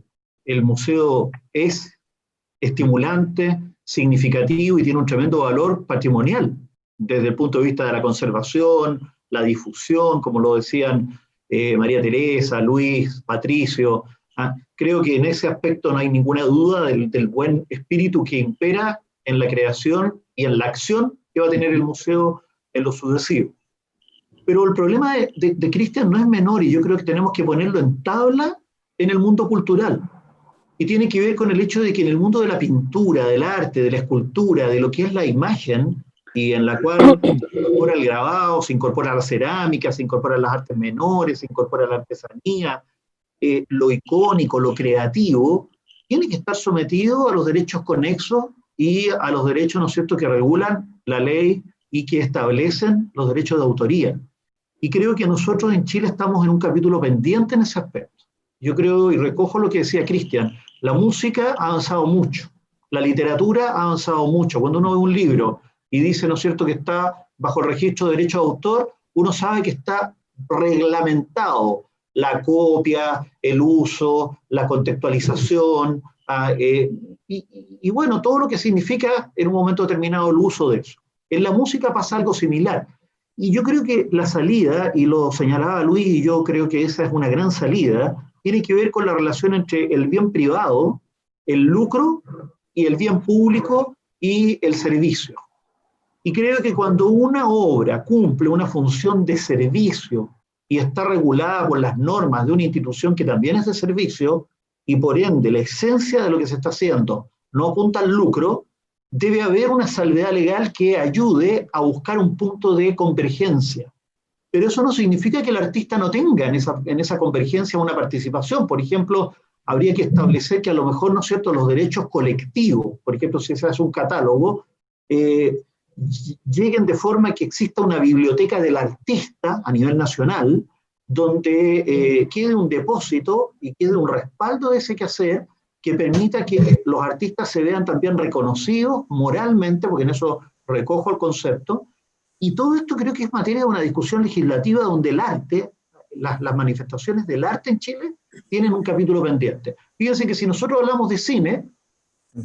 el museo es estimulante, significativo y tiene un tremendo valor patrimonial desde el punto de vista de la conservación, la difusión, como lo decían María Teresa, Luis, Patricio. Creo que en ese aspecto no hay ninguna duda del buen espíritu que impera en la creación y en la acción que va a tener el museo en lo sucesivo. Pero el problema de Cristian no es menor y yo creo que tenemos que ponerlo en tabla en el mundo cultural. Y tiene que ver con el hecho de que en el mundo de la pintura, del arte, de la escultura, de lo que es la imagen, y en la cual se incorpora el grabado, se incorpora la cerámica, se incorporan las artes menores, se incorpora la artesanía, lo icónico, lo creativo, tiene que estar sometido a los derechos conexos y a los derechos, ¿no es cierto?, que regulan la ley y que establecen los derechos de autoría. Y creo que nosotros en Chile estamos en un capítulo pendiente en ese aspecto. Yo creo, y recojo lo que decía Cristian, la música ha avanzado mucho, la literatura ha avanzado mucho. Cuando uno ve un libro y dice, ¿no es cierto?, que está bajo el registro de derecho de autor, uno sabe que está reglamentado la copia, el uso, la contextualización, y bueno, todo lo que significa en un momento determinado el uso de eso. En la música pasa algo similar. Y yo creo que la salida, y lo señalaba Luis, y yo creo que esa es una gran salida, tiene que ver con la relación entre el bien privado, el lucro, y el bien público y el servicio. Y creo que cuando una obra cumple una función de servicio y está regulada por las normas de una institución que también es de servicio, y por ende la esencia de lo que se está haciendo no apunta al lucro, debe haber una salvedad legal que ayude a buscar un punto de convergencia. Pero eso no significa que el artista no tenga en esa convergencia una participación. Por ejemplo, habría que establecer que a lo mejor, ¿no es cierto?, los derechos colectivos, por ejemplo, si se hace un catálogo, lleguen de forma que exista una biblioteca del artista a nivel nacional, donde quede un depósito y quede un respaldo de ese quehacer que permita que los artistas se vean también reconocidos moralmente, porque en eso recojo el concepto, y todo esto creo que es materia de una discusión legislativa donde el arte, las manifestaciones del arte en Chile tienen un capítulo pendiente. Fíjense que si nosotros hablamos de cine,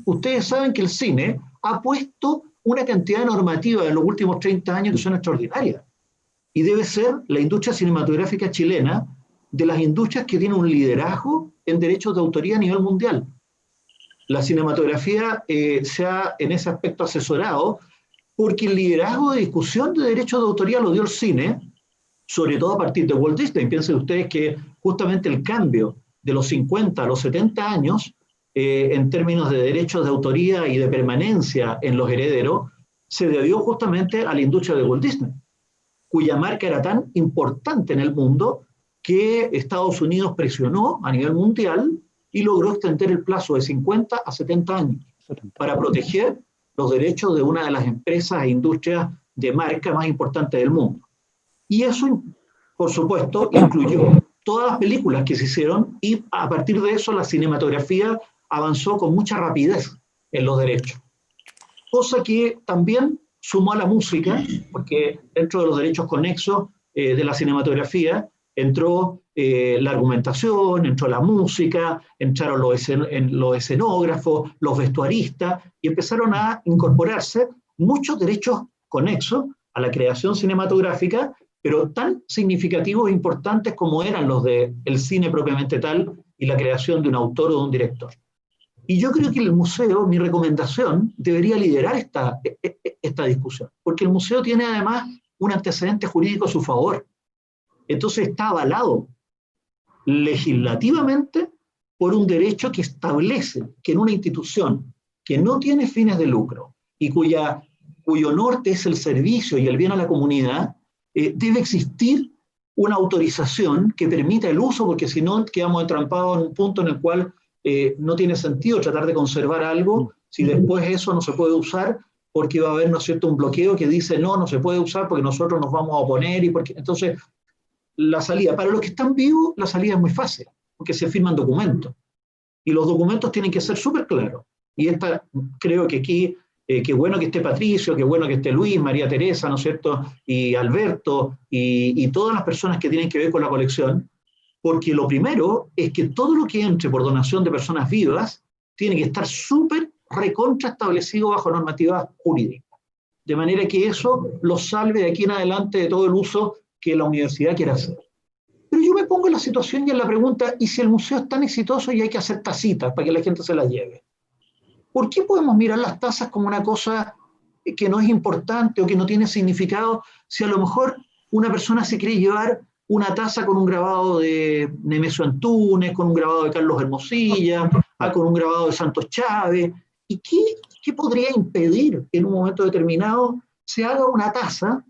ustedes saben que el cine ha puesto una cantidad de normativas en los últimos 30 años que son extraordinarias. Y debe ser la industria cinematográfica chilena de las industrias que tienen un liderazgo en derechos de autoría a nivel mundial. la cinematografía se ha en ese aspecto asesorado, porque el liderazgo de discusión de derechos de autoría lo dio el cine, sobre todo a partir de Walt Disney. Piensen ustedes que justamente el cambio de los 50 a los 70 años, en términos de derechos de autoría y de permanencia en los herederos, se debió justamente a la industria de Walt Disney, cuya marca era tan importante en el mundo que Estados Unidos presionó a nivel mundial y logró extender el plazo de 50 a 70 años para proteger los derechos de una de las empresas e industrias de marca más importantes del mundo. Y eso, por supuesto, incluyó todas las películas que se hicieron, y a partir de eso la cinematografía avanzó con mucha rapidez en los derechos. Cosa que también sumó a la música, porque dentro de los derechos conexos de la cinematografía entró la argumentación, entró la música, entraron los escenógrafos, los vestuaristas, y empezaron a incorporarse muchos derechos conexos a la creación cinematográfica, pero tan significativos e importantes como eran los del cine propiamente tal y la creación de un autor o de un director. Y yo creo que el museo, mi recomendación, debería liderar esta discusión, porque el museo tiene además un antecedente jurídico a su favor. Entonces está avalado legislativamente por un derecho que establece que en una institución que no tiene fines de lucro y cuyo norte es el servicio y el bien a la comunidad, debe existir una autorización que permita el uso, porque si no quedamos entrampados en un punto en el cual no tiene sentido tratar de conservar algo si después eso no se puede usar, porque va a haber, ¿no es cierto?, un bloqueo que dice no se puede usar porque nosotros nos vamos a oponer, y porque entonces la salida, para los que están vivos, la salida es muy fácil, porque se firman documentos, y los documentos tienen que ser súper claros, y creo que aquí, qué bueno que esté Patricio, qué bueno que esté Luis, María Teresa, ¿no es cierto?, y Alberto, y todas las personas que tienen que ver con la colección, porque lo primero es que todo lo que entre por donación de personas vivas tiene que estar súper recontra establecido bajo normativa jurídica, de manera que eso lo salve de aquí en adelante de todo el uso que la universidad quiera hacer. Pero yo me pongo en la situación y en la pregunta, ¿y si el museo es tan exitoso y hay que hacer tacitas para que la gente se las lleve? ¿Por qué podemos mirar las tazas como una cosa que no es importante o que no tiene significado, si a lo mejor una persona se quiere llevar una taza con un grabado de Nemesio Antunes, con un grabado de Carlos Hermosilla, con un grabado de Santos Chávez? ¿Y qué podría impedir que en un momento determinado se haga una taza?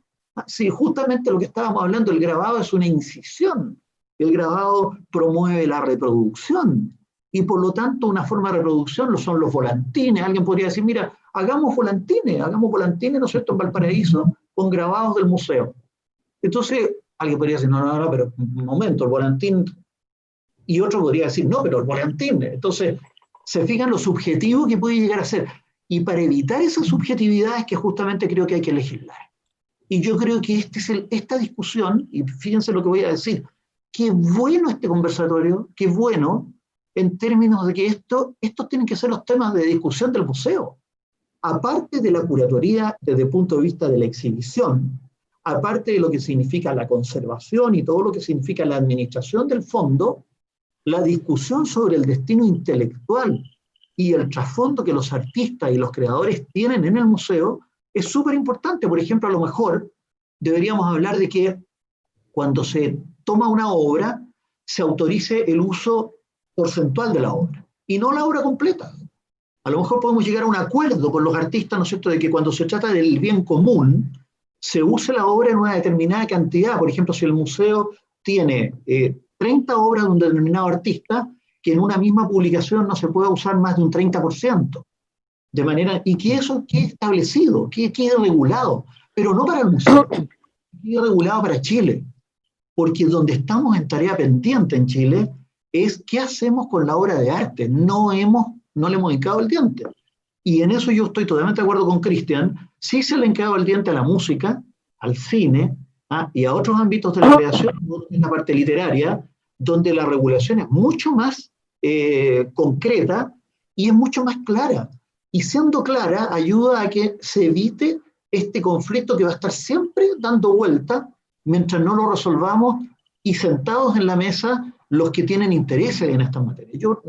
Si justamente lo que estábamos hablando, el grabado es una incisión, el grabado promueve la reproducción, y por lo tanto una forma de reproducción son los volantines. Alguien podría decir, mira, hagamos volantines, ¿no es cierto?, en Valparaíso, con grabados del museo. Entonces, alguien podría decir, no, pero un momento, el volantín, y otro podría decir, no, pero el volantín. Entonces, se fijan lo subjetivo que puede llegar a ser, y para evitar esa subjetividad es que justamente creo que hay que legislar. Y yo creo que esta discusión, y fíjense lo que voy a decir, qué bueno este conversatorio, qué bueno, en términos de que estos tienen que ser los temas de discusión del museo. Aparte de la curatoría desde el punto de vista de la exhibición, aparte de lo que significa la conservación y todo lo que significa la administración del fondo, la discusión sobre el destino intelectual y el trasfondo que los artistas y los creadores tienen en el museo es súper importante. Por ejemplo, a lo mejor deberíamos hablar de que cuando se toma una obra, se autorice el uso porcentual de la obra, y no la obra completa. A lo mejor podemos llegar a un acuerdo con los artistas, ¿no es cierto?, de que cuando se trata del bien común, se use la obra en una determinada cantidad. Por ejemplo, si el museo tiene 30 obras de un determinado artista, que en una misma publicación no se pueda usar más de un 30%. De manera, y que eso quede establecido, que quede regulado, pero no para el museo, quede regulado para Chile, porque donde estamos en tarea pendiente en Chile es qué hacemos con la obra de arte. No le hemos hincado el diente. Y en eso yo estoy totalmente de acuerdo con Cristian. Sí se le ha hincado el diente a la música, al cine, y a otros ámbitos de la creación, en la parte literaria, donde la regulación es mucho más concreta y es mucho más clara. Y siendo clara, ayuda a que se evite este conflicto que va a estar siempre dando vuelta mientras no lo resolvamos y sentados en la mesa los que tienen intereses en estas materias. Yo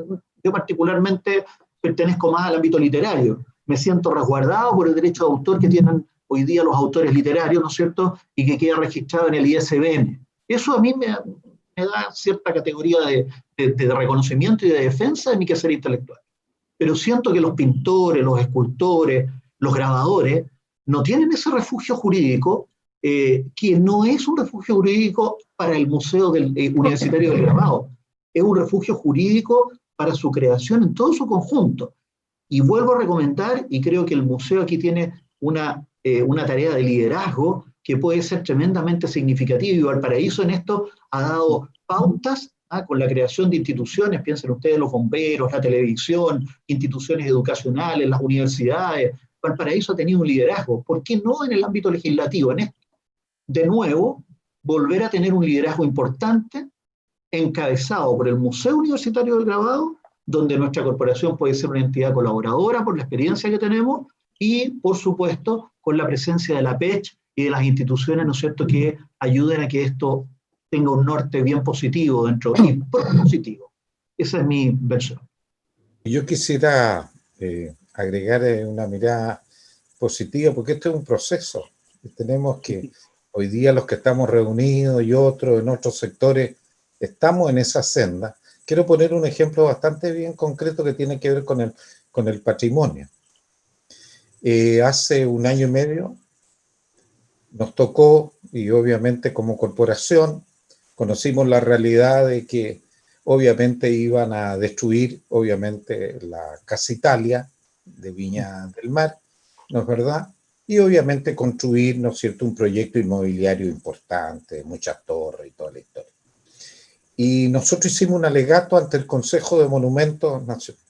particularmente pertenezco más al ámbito literario. Me siento resguardado por el derecho de autor que tienen hoy día los autores literarios, ¿no es cierto? Y que queda registrado en el ISBN. Eso a mí me da cierta categoría de reconocimiento y de defensa de mi quehacer intelectual. Pero siento que los pintores, los escultores, los grabadores, no tienen ese refugio jurídico, que no es un refugio jurídico para el Museo Universitario del Grabado, es un refugio jurídico para su creación en todo su conjunto. Y vuelvo a recomendar, y creo que el museo aquí tiene una tarea de liderazgo que puede ser tremendamente significativa, y Valparaíso en esto ha dado pautas con la creación de instituciones, piensen ustedes los bomberos, la televisión, instituciones educacionales, las universidades. Valparaíso ha tenido un liderazgo. ¿Por qué no en el ámbito legislativo? En esto, de nuevo, volver a tener un liderazgo importante encabezado por el Museo Universitario del Grabado, donde nuestra corporación puede ser una entidad colaboradora por la experiencia que tenemos y, por supuesto, con la presencia de la PECH y de las instituciones, ¿no es cierto?, que ayuden a que esto tenga un norte bien positivo dentro y propositivo. Esa es mi versión. Yo quisiera agregar una mirada positiva, porque esto es un proceso. Tenemos que, hoy día los que estamos reunidos y otros en otros sectores, estamos en esa senda. Quiero poner un ejemplo bastante bien concreto que tiene que ver con el patrimonio. Hace 1 año y medio nos tocó, y obviamente como corporación, conocimos la realidad de que obviamente iban a destruir, obviamente, la Casa Italia de Viña del Mar, ¿no es verdad? Y obviamente construir, ¿no es cierto?, un proyecto inmobiliario importante, muchas torres y toda la historia. Y nosotros hicimos un alegato ante el Consejo de Monumentos Nacionales,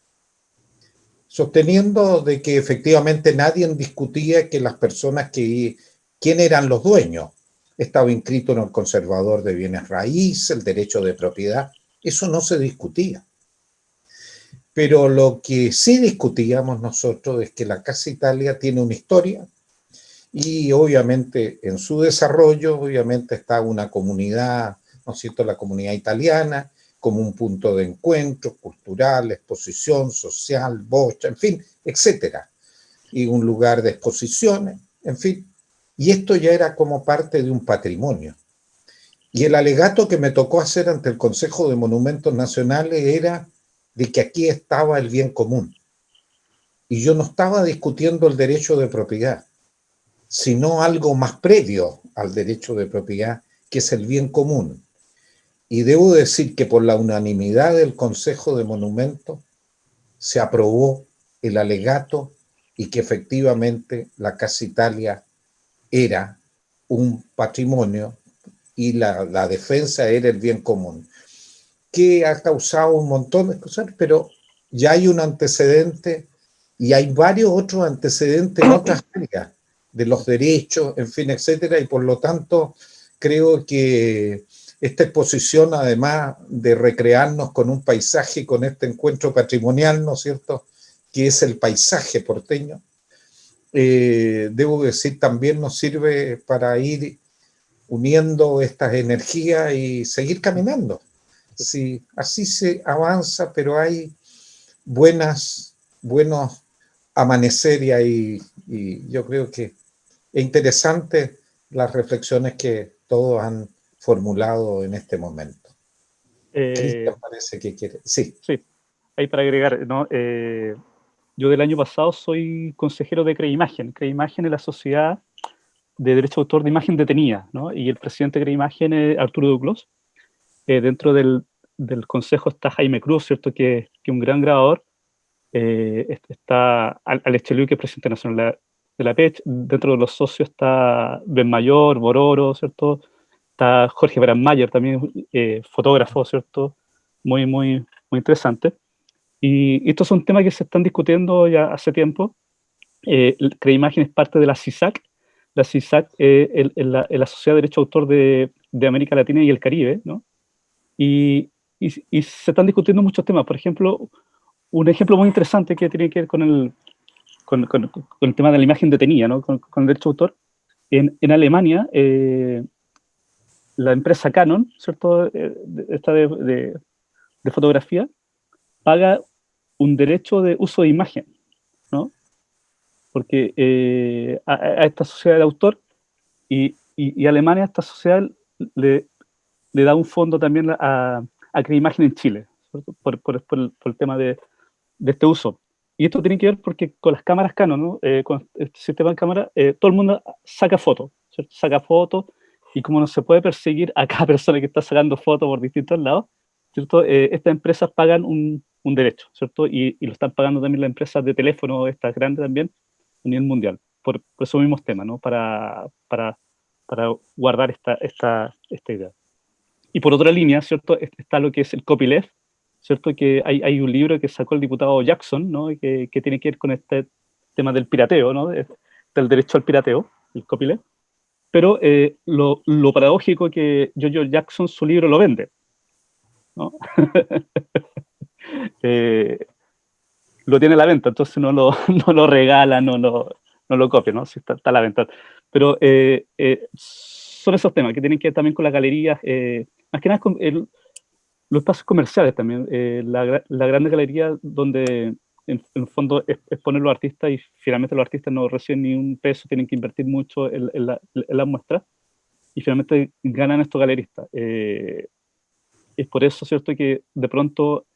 sosteniendo de que efectivamente nadie discutía que las personas quién eran los dueños. Estaba inscrito en el conservador de bienes raíces, el derecho de propiedad, eso no se discutía. Pero lo que sí discutíamos nosotros es que la Casa Italia tiene una historia y obviamente en su desarrollo, obviamente está una comunidad, ¿no es cierto?, la comunidad italiana, como un punto de encuentro cultural, exposición social, bocha, en fin, etcétera. Y un lugar de exposiciones, en fin. Y esto ya era como parte de un patrimonio. Y el alegato que me tocó hacer ante el Consejo de Monumentos Nacionales era de que aquí estaba el bien común. Y yo no estaba discutiendo el derecho de propiedad, sino algo más previo al derecho de propiedad, que es el bien común. Y debo decir que por la unanimidad del Consejo de Monumentos se aprobó el alegato y que efectivamente la Casa Italia era un patrimonio y la defensa era el bien común, que ha causado un montón de cosas, pero ya hay un antecedente y hay varios otros antecedentes en otras áreas de los derechos, en fin, etcétera, y por lo tanto creo que esta exposición, además de recrearnos con un paisaje, con este encuentro patrimonial, ¿no es cierto?, que es el paisaje porteño, debo decir, también nos sirve para ir uniendo estas energías y seguir caminando. Sí, así se avanza, pero hay buenos amaneceres ahí, y yo creo que es interesante las reflexiones que todos han formulado en este momento. Cristian parece que quiere. Sí. Sí, ahí para agregar, ¿no? Yo del año pasado soy consejero de Creimagen. Creimagen es la sociedad de derecho de autor de imagen detenida, ¿no? Y el presidente de Creimagen es Arturo Duclos. Dentro del consejo está Jaime Cruz, ¿cierto?, que es un gran grabador. Está Alex Cheliu, que es presidente nacional de la PECH. Dentro de los socios está Ben Mayor, Bororo, ¿cierto? Está Jorge Brandmayer, también fotógrafo, ¿cierto? Muy, muy, muy interesante. Y estos son temas que se están discutiendo ya hace tiempo. Creimagen es parte de la CISAC. La CISAC es la Sociedad de Derecho de Autor de América Latina y el Caribe, ¿no? Y se están discutiendo muchos temas. Por ejemplo, un ejemplo muy interesante que tiene que ver con el tema de la imagen detenida, ¿no?, con el derecho de autor. En Alemania, la empresa Canon, ¿cierto?, esta de fotografía, paga un derecho de uso de imagen, ¿no? Porque a esta sociedad de autor y Alemania, a esta sociedad le da un fondo también a crear imagen en Chile, ¿cierto? Por el tema de este uso. Y esto tiene que ver porque con las cámaras Canon, ¿no? Con este sistema de cámara, todo el mundo saca fotos, ¿cierto? Saca fotos, y como no se puede perseguir a cada persona que está sacando fotos por distintos lados, ¿cierto? Estas empresas pagan un derecho, ¿cierto? Y lo están pagando también las empresas de teléfono, estas grandes también, a nivel mundial, por esos mismos temas, ¿no? Para guardar esta idea. Y por otra línea, ¿cierto? Está lo que es el copyleft, ¿cierto? Que hay un libro que sacó el diputado Jackson, ¿no? Que tiene que ver con este tema del pirateo, ¿no? Del derecho al pirateo, el copyleft. Pero lo paradójico es que Jojo Jackson su libro lo vende, ¿no? Lo tiene a la venta, entonces no lo regala, no lo copia, ¿no? Si está a la venta. Pero son esos temas que tienen que ver también con las galerías, más que nada con los espacios comerciales también, la grande galería donde en el fondo exponen los artistas y finalmente los artistas no reciben ni un peso, tienen que invertir mucho en las muestras y finalmente ganan estos galeristas. Es por eso, ¿cierto?, que de pronto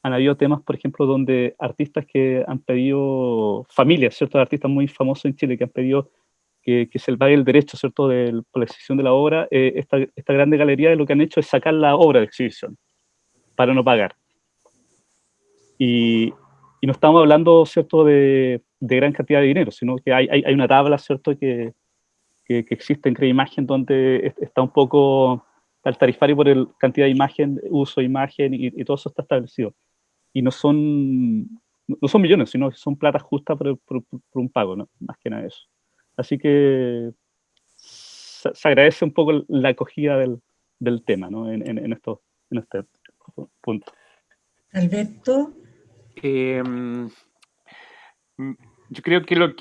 han habido temas, por ejemplo, donde artistas que han pedido, familias, ¿cierto?, artistas muy famosos en Chile que han pedido que se les pague el derecho, ¿cierto?, por la exhibición de la obra. Esta grande galería lo que han hecho es sacar la obra de exhibición para no pagar. Y no estamos hablando, ¿cierto?, de gran cantidad de dinero, sino que hay una tabla, ¿cierto?, que existe en Creimagen donde está un poco el tarifario por el cantidad de imagen, uso de imagen y todo eso está establecido. Y no son millones, sino que son plata justa por un pago, ¿no? Más que nada eso. Así que se agradece un poco la acogida del tema, ¿no? En este punto. Alberto. Yo creo que lo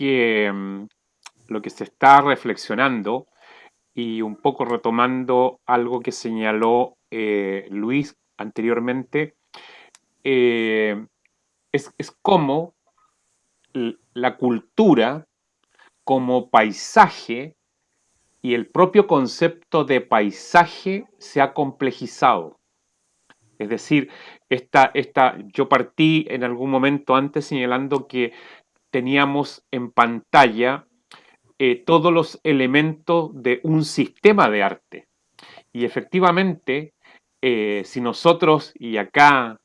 que se está reflexionando y un poco retomando algo que señaló Luis anteriormente, es cómo la cultura como paisaje y el propio concepto de paisaje se ha complejizado. Es decir, yo partí en algún momento antes señalando que teníamos en pantalla todos los elementos de un sistema de arte. Y efectivamente, si nosotros, y acá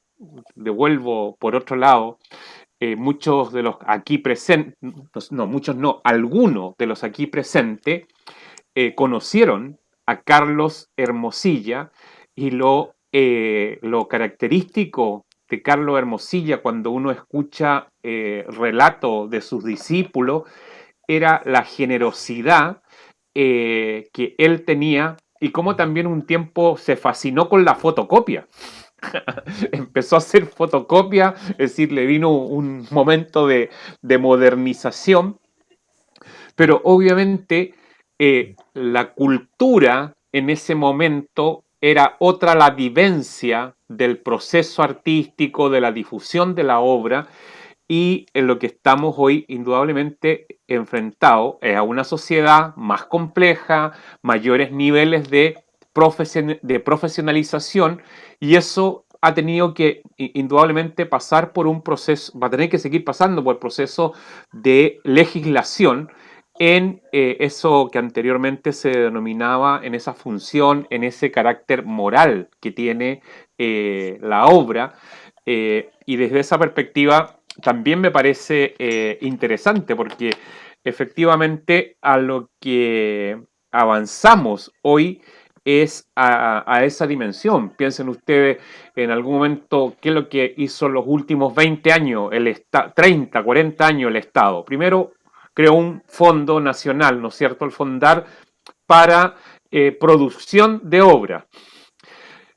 devuelvo por otro lado, muchos de los aquí presentes, no, muchos no, algunos de los aquí presentes conocieron a Carlos Hermosilla, y lo característico de Carlos Hermosilla cuando uno escucha relato de sus discípulos era la generosidad que él tenía y cómo también un tiempo se fascinó con la fotocopia. Empezó a hacer fotocopia, es decir, le vino un momento de modernización, pero obviamente la cultura en ese momento era otra, la vivencia del proceso artístico, de la difusión de la obra, y en lo que estamos hoy indudablemente enfrentados es a una sociedad más compleja, mayores niveles de profesionalización, y eso ha tenido que indudablemente pasar por un proceso, va a tener que seguir pasando por el proceso de legislación en eso que anteriormente se denominaba, en esa función, en ese carácter moral que tiene la obra, y desde esa perspectiva también me parece interesante, porque efectivamente a lo que avanzamos hoy es a esa dimensión. Piensen ustedes en algún momento qué es lo que hizo los últimos 20 años, 30, 40 años el Estado. Primero creó un fondo nacional, ¿no es cierto?, el Fondar, para producción de obra.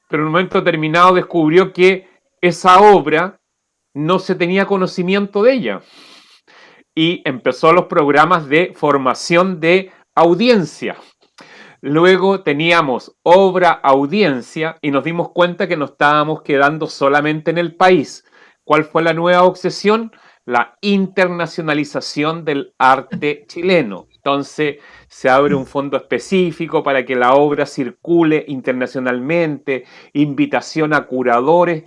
Pero en un momento determinado descubrió que esa obra no se tenía conocimiento de ella, y empezó los programas de formación de audiencia. Luego teníamos obra, audiencia, y nos dimos cuenta que nos estábamos quedando solamente en el país. ¿Cuál fue la nueva obsesión? La internacionalización del arte chileno. Entonces, se abre un fondo específico para que la obra circule internacionalmente, invitación a curadores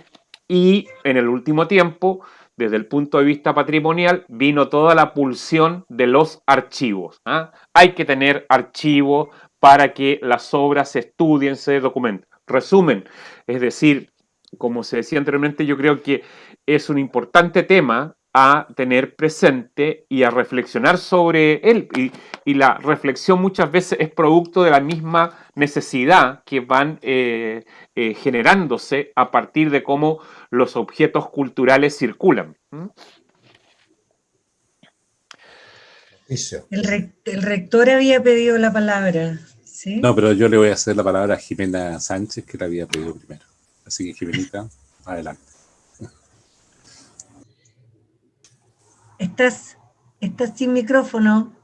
y, en el último tiempo, desde el punto de vista patrimonial, vino toda la pulsión de los archivos. ¿Ah? Hay que tener archivos para que las obras se estudien, se documenten. Resumen, es decir, como se decía anteriormente, yo creo que es un importante tema a tener presente y a reflexionar sobre él. Y la reflexión muchas veces es producto de la misma necesidad que van generándose a partir de cómo los objetos culturales circulan. El rector había pedido la palabra, ¿sí? No, pero yo le voy a hacer la palabra a Jimena Sánchez, que la había pedido primero. Así que, Jimenita, adelante. Estás sin micrófono.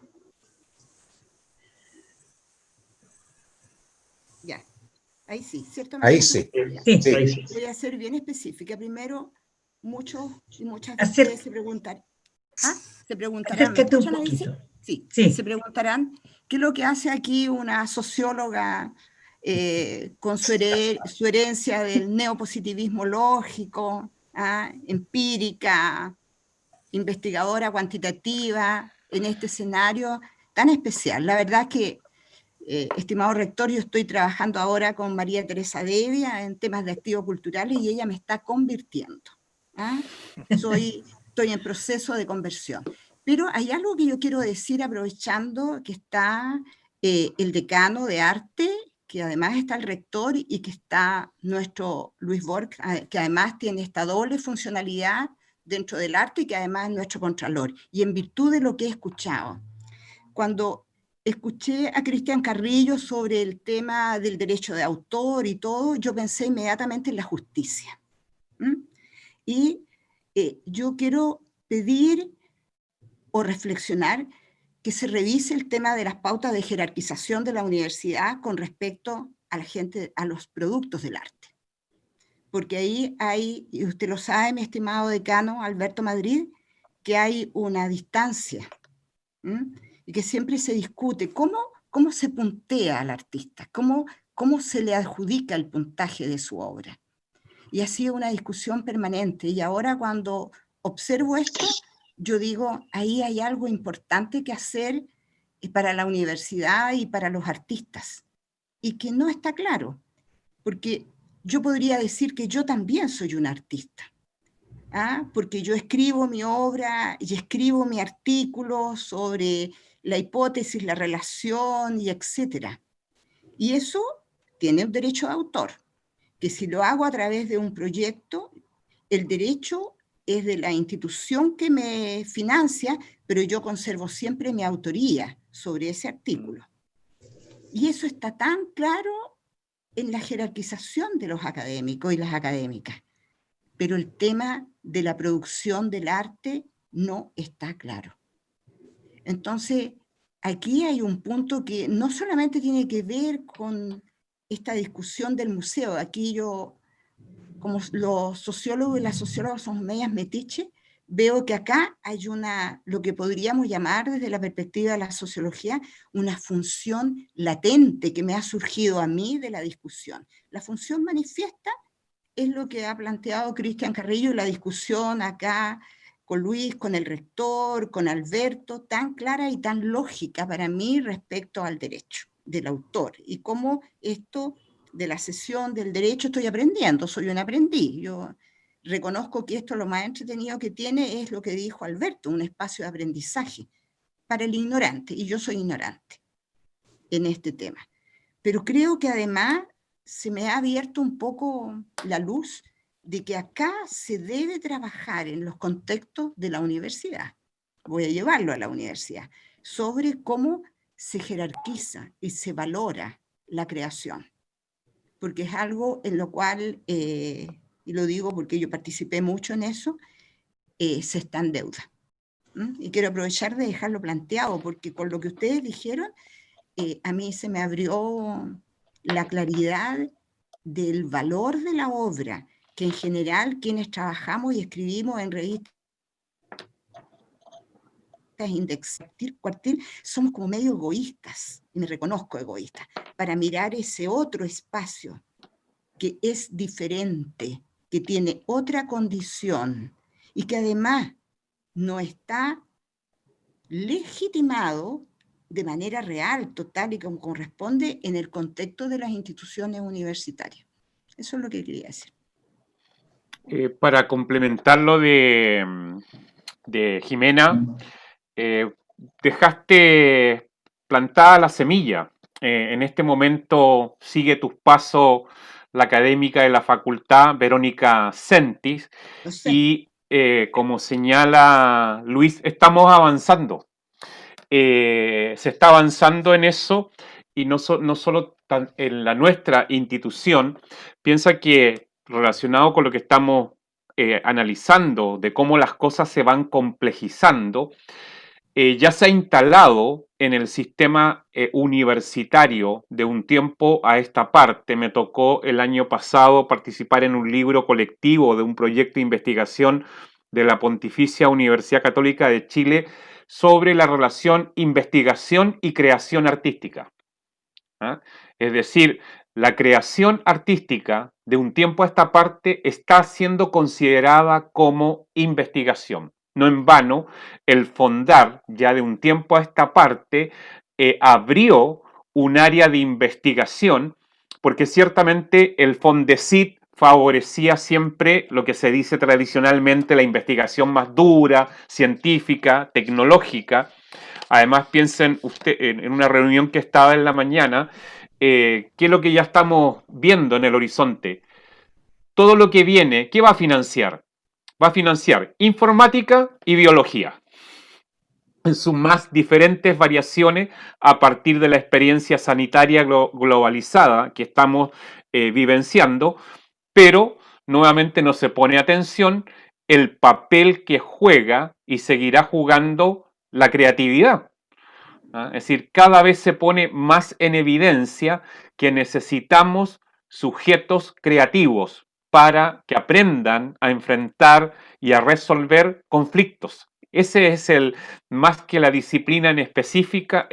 Ya, ahí sí, ¿cierto? Ahí sí. Sí. Sí. Ahí sí. Voy a ser bien específica. Primero, muchos y muchas de Acer- ustedes se preguntarán, ¿me Acércate un escuchan ahí? poquito. Sí, Sí. se preguntarán qué es lo que hace aquí una socióloga con su herencia del neopositivismo lógico, empírica, investigadora cuantitativa, en este escenario tan especial. La verdad es que, estimado rector, yo estoy trabajando ahora con María Teresa Devia en temas de activos culturales y ella me está convirtiendo. Estoy en proceso de conversión. Pero hay algo que yo quiero decir, aprovechando que está el decano de arte, que además está el rector y que está nuestro Luis Borg, que además tiene esta doble funcionalidad dentro del arte y que además es nuestro contralor. Y en virtud de lo que he escuchado, cuando escuché a Cristian Carrillo sobre el tema del derecho de autor y todo, yo pensé inmediatamente en la justicia. Y yo quiero pedir o reflexionar que se revise el tema de las pautas de jerarquización de la universidad con respecto a la gente, a los productos del arte. Porque ahí hay, y usted lo sabe, mi estimado decano Alberto Madrid, que hay una distancia, y que siempre se discute cómo se puntea al artista, cómo se le adjudica el puntaje de su obra. Y ha sido una discusión permanente, y ahora cuando observo esto, yo digo, ahí hay algo importante que hacer para la universidad y para los artistas, y que no está claro, porque yo podría decir que yo también soy un artista, porque yo escribo mi obra y escribo mi artículo sobre la hipótesis, la relación y etcétera. Y eso tiene un derecho de autor, que si lo hago a través de un proyecto, el derecho es de la institución que me financia, pero yo conservo siempre mi autoría sobre ese artículo. Y eso está tan claro en la jerarquización de los académicos y las académicas. Pero el tema de la producción del arte no está claro. Entonces, aquí hay un punto que no solamente tiene que ver con esta discusión del museo. Aquí yo, como los sociólogos y las sociólogas somos medias metiches, veo que acá hay lo que podríamos llamar desde la perspectiva de la sociología, una función latente que me ha surgido a mí de la discusión. La función manifiesta es lo que ha planteado Cristian Carrillo en la discusión acá con Luis, con el rector, con Alberto, tan clara y tan lógica para mí respecto al derecho del autor y cómo esto de la cesión del derecho estoy aprendiendo, soy un aprendiz. Yo reconozco que esto lo más entretenido que tiene es lo que dijo Alberto, un espacio de aprendizaje para el ignorante, y yo soy ignorante en este tema. Pero creo que además se me ha abierto un poco la luz de que acá se debe trabajar en los contextos de la universidad, voy a llevarlo a la universidad, sobre cómo se jerarquiza y se valora la creación, porque es algo en lo cual, y lo digo porque yo participé mucho en eso, se está en deuda. Y quiero aprovechar de dejarlo planteado, porque con lo que ustedes dijeron, a mí se me abrió la claridad del valor de la obra, que en general quienes trabajamos y escribimos en revistas Index Cuartil somos como medio egoístas, y me reconozco egoísta, para mirar ese otro espacio que es diferente, que tiene otra condición y que además no está legitimado de manera real, total y como corresponde en el contexto de las instituciones universitarias. Eso es lo que quería decir. Para complementar lo de Jimena, dejaste plantada la semilla. En este momento sigue tus pasos la académica de la facultad, Verónica Sentis, y como señala Luis, estamos avanzando. Se está avanzando en eso y no solo en la nuestra institución. Piensa que relacionado con lo que estamos analizando de cómo las cosas se van complejizando, ya se ha instalado en el sistema universitario de un tiempo a esta parte. Me tocó el año pasado participar en un libro colectivo de un proyecto de investigación de la Pontificia Universidad Católica de Chile sobre la relación investigación y creación artística. ¿Ah? Es decir, la creación artística de un tiempo a esta parte está siendo considerada como investigación. No en vano, el Fondar, ya de un tiempo a esta parte, abrió un área de investigación, porque ciertamente el Fondesit favorecía siempre lo que se dice tradicionalmente la investigación más dura, científica, tecnológica. Además, piensen usted en una reunión que estaba en la mañana, ¿qué es lo que ya estamos viendo en el horizonte? Todo lo que viene, ¿qué va a financiar? Va a financiar informática y biología en sus más diferentes variaciones a partir de la experiencia sanitaria globalizada que estamos vivenciando, pero nuevamente no se pone atención el papel que juega y seguirá jugando la creatividad. ¿Ah? Es decir, cada vez se pone más en evidencia que necesitamos sujetos creativos para que aprendan a enfrentar y a resolver conflictos. Ese es más que la disciplina en específica,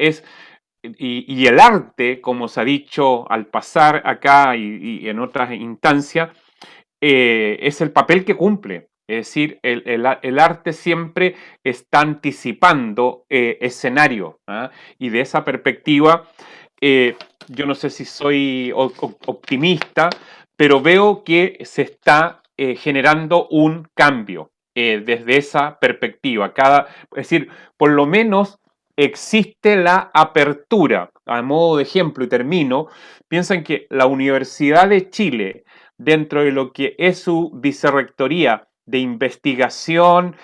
y el arte, como se ha dicho al pasar acá y en otras instancias, es el papel que cumple. Es decir, el arte siempre está anticipando escenario. ¿Ah? Y de esa perspectiva, yo no sé si soy optimista, pero veo que se está generando un cambio desde esa perspectiva. Es decir, por lo menos existe la apertura. A modo de ejemplo, y termino, piensan que la Universidad de Chile, dentro de lo que es su vicerrectoría de investigación,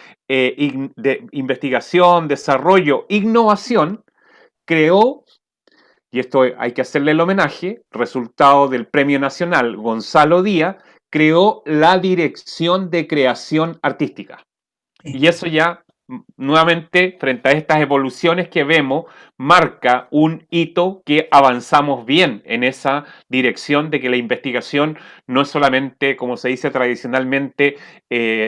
desarrollo, innovación, creó, y esto hay que hacerle el homenaje, resultado del Premio Nacional Gonzalo Díaz, creó la Dirección de Creación Artística. Y eso ya, nuevamente, frente a estas evoluciones que vemos, marca un hito que avanzamos bien en esa dirección de que la investigación no es solamente, como se dice tradicionalmente,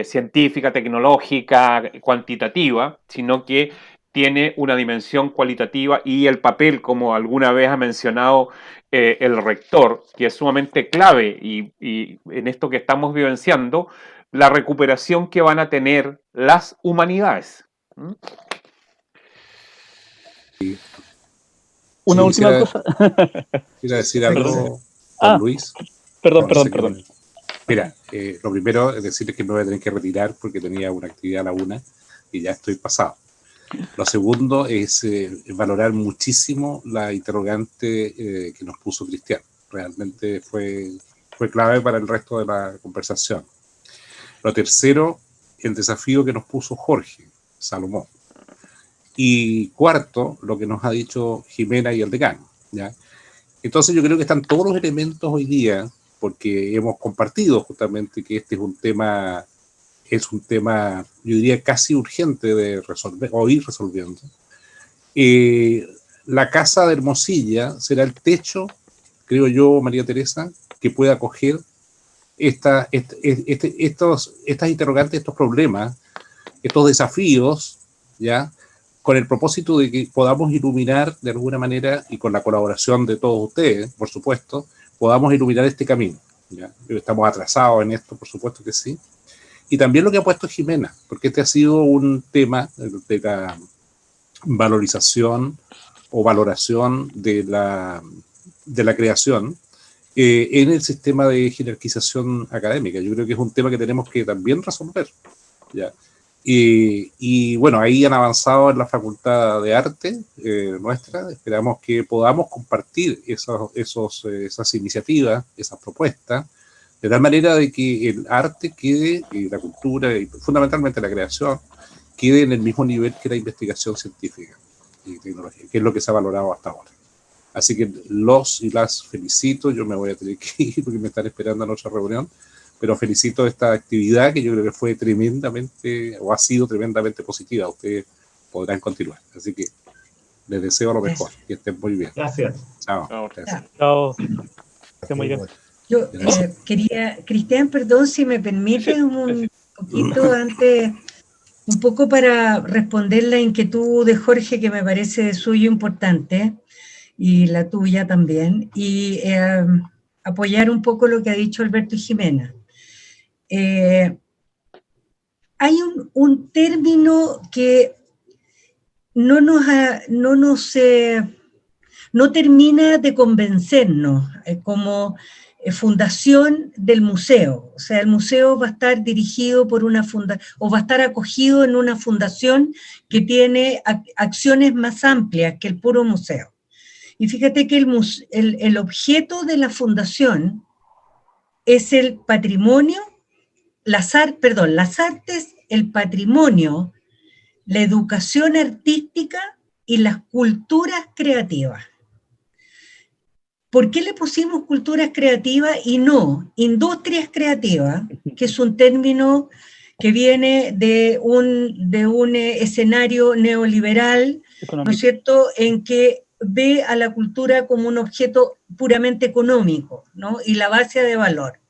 científica, tecnológica, cuantitativa, sino que tiene una dimensión cualitativa y el papel, como alguna vez ha mencionado el rector, que es sumamente clave y en esto que estamos vivenciando, la recuperación que van a tener las humanidades. Una última cosa. Quiero decir algo, Luis. Perdón. Mira, lo primero es decirles que me voy a tener que retirar porque tenía una actividad a la 1 y ya estoy pasado. Lo segundo es valorar muchísimo la interrogante que nos puso Cristian. Realmente fue clave para el resto de la conversación. Lo tercero, el desafío que nos puso Jorge Salomón. Y cuarto, lo que nos ha dicho Jimena y el decano, ¿ya? Entonces yo creo que están todos los elementos hoy día, porque hemos compartido justamente que este es un tema, yo diría, casi urgente de resolver o ir resolviendo. La Casa de Hermosilla será el techo, creo yo, María Teresa, que pueda acoger estas interrogantes, estos problemas, estos desafíos, ¿ya? Con el propósito de que podamos iluminar de alguna manera, y con la colaboración de todos ustedes, por supuesto, podamos iluminar este camino, ¿ya? Estamos atrasados en esto, por supuesto que sí. Y también lo que ha puesto Jimena, porque este ha sido un tema de la valorización o valoración de la creación en el sistema de jerarquización académica. Yo creo que es un tema que tenemos que también resolver, ¿ya? Y bueno, ahí han avanzado en la Facultad de Arte nuestra. Esperamos que podamos compartir esas iniciativas, esas propuestas, de tal manera de que el arte quede, y la cultura, y fundamentalmente la creación, quede en el mismo nivel que la investigación científica y tecnológica, que es lo que se ha valorado hasta ahora. Así que los y las felicito. Yo me voy a tener que ir porque me están esperando en otra reunión, pero felicito esta actividad que yo creo que fue tremendamente, o ha sido tremendamente positiva. Ustedes podrán continuar. Así que les deseo lo mejor. Que estén muy bien. Gracias. Chao. Gracias. Chao. Que muy bien. Yo quería, Cristian, perdón, si me permites un poquito antes, un poco para responder la inquietud de Jorge, que me parece de suyo importante, y la tuya también, y apoyar un poco lo que ha dicho Alberto y Jimena. Hay un término que no termina de convencernos como fundación del museo. O sea, el museo va a estar dirigido por una fundación, o va a estar acogido en una fundación que tiene acciones más amplias que el puro museo. Y fíjate que el objeto de la fundación es el patrimonio, las artes, el patrimonio, la educación artística y las culturas creativas. ¿Por qué le pusimos culturas creativas y no industrias creativas, que es un término que viene de un escenario neoliberal, ¿no es cierto?, en que ve a la cultura como un objeto puramente económico, ¿no?, y la base de valor.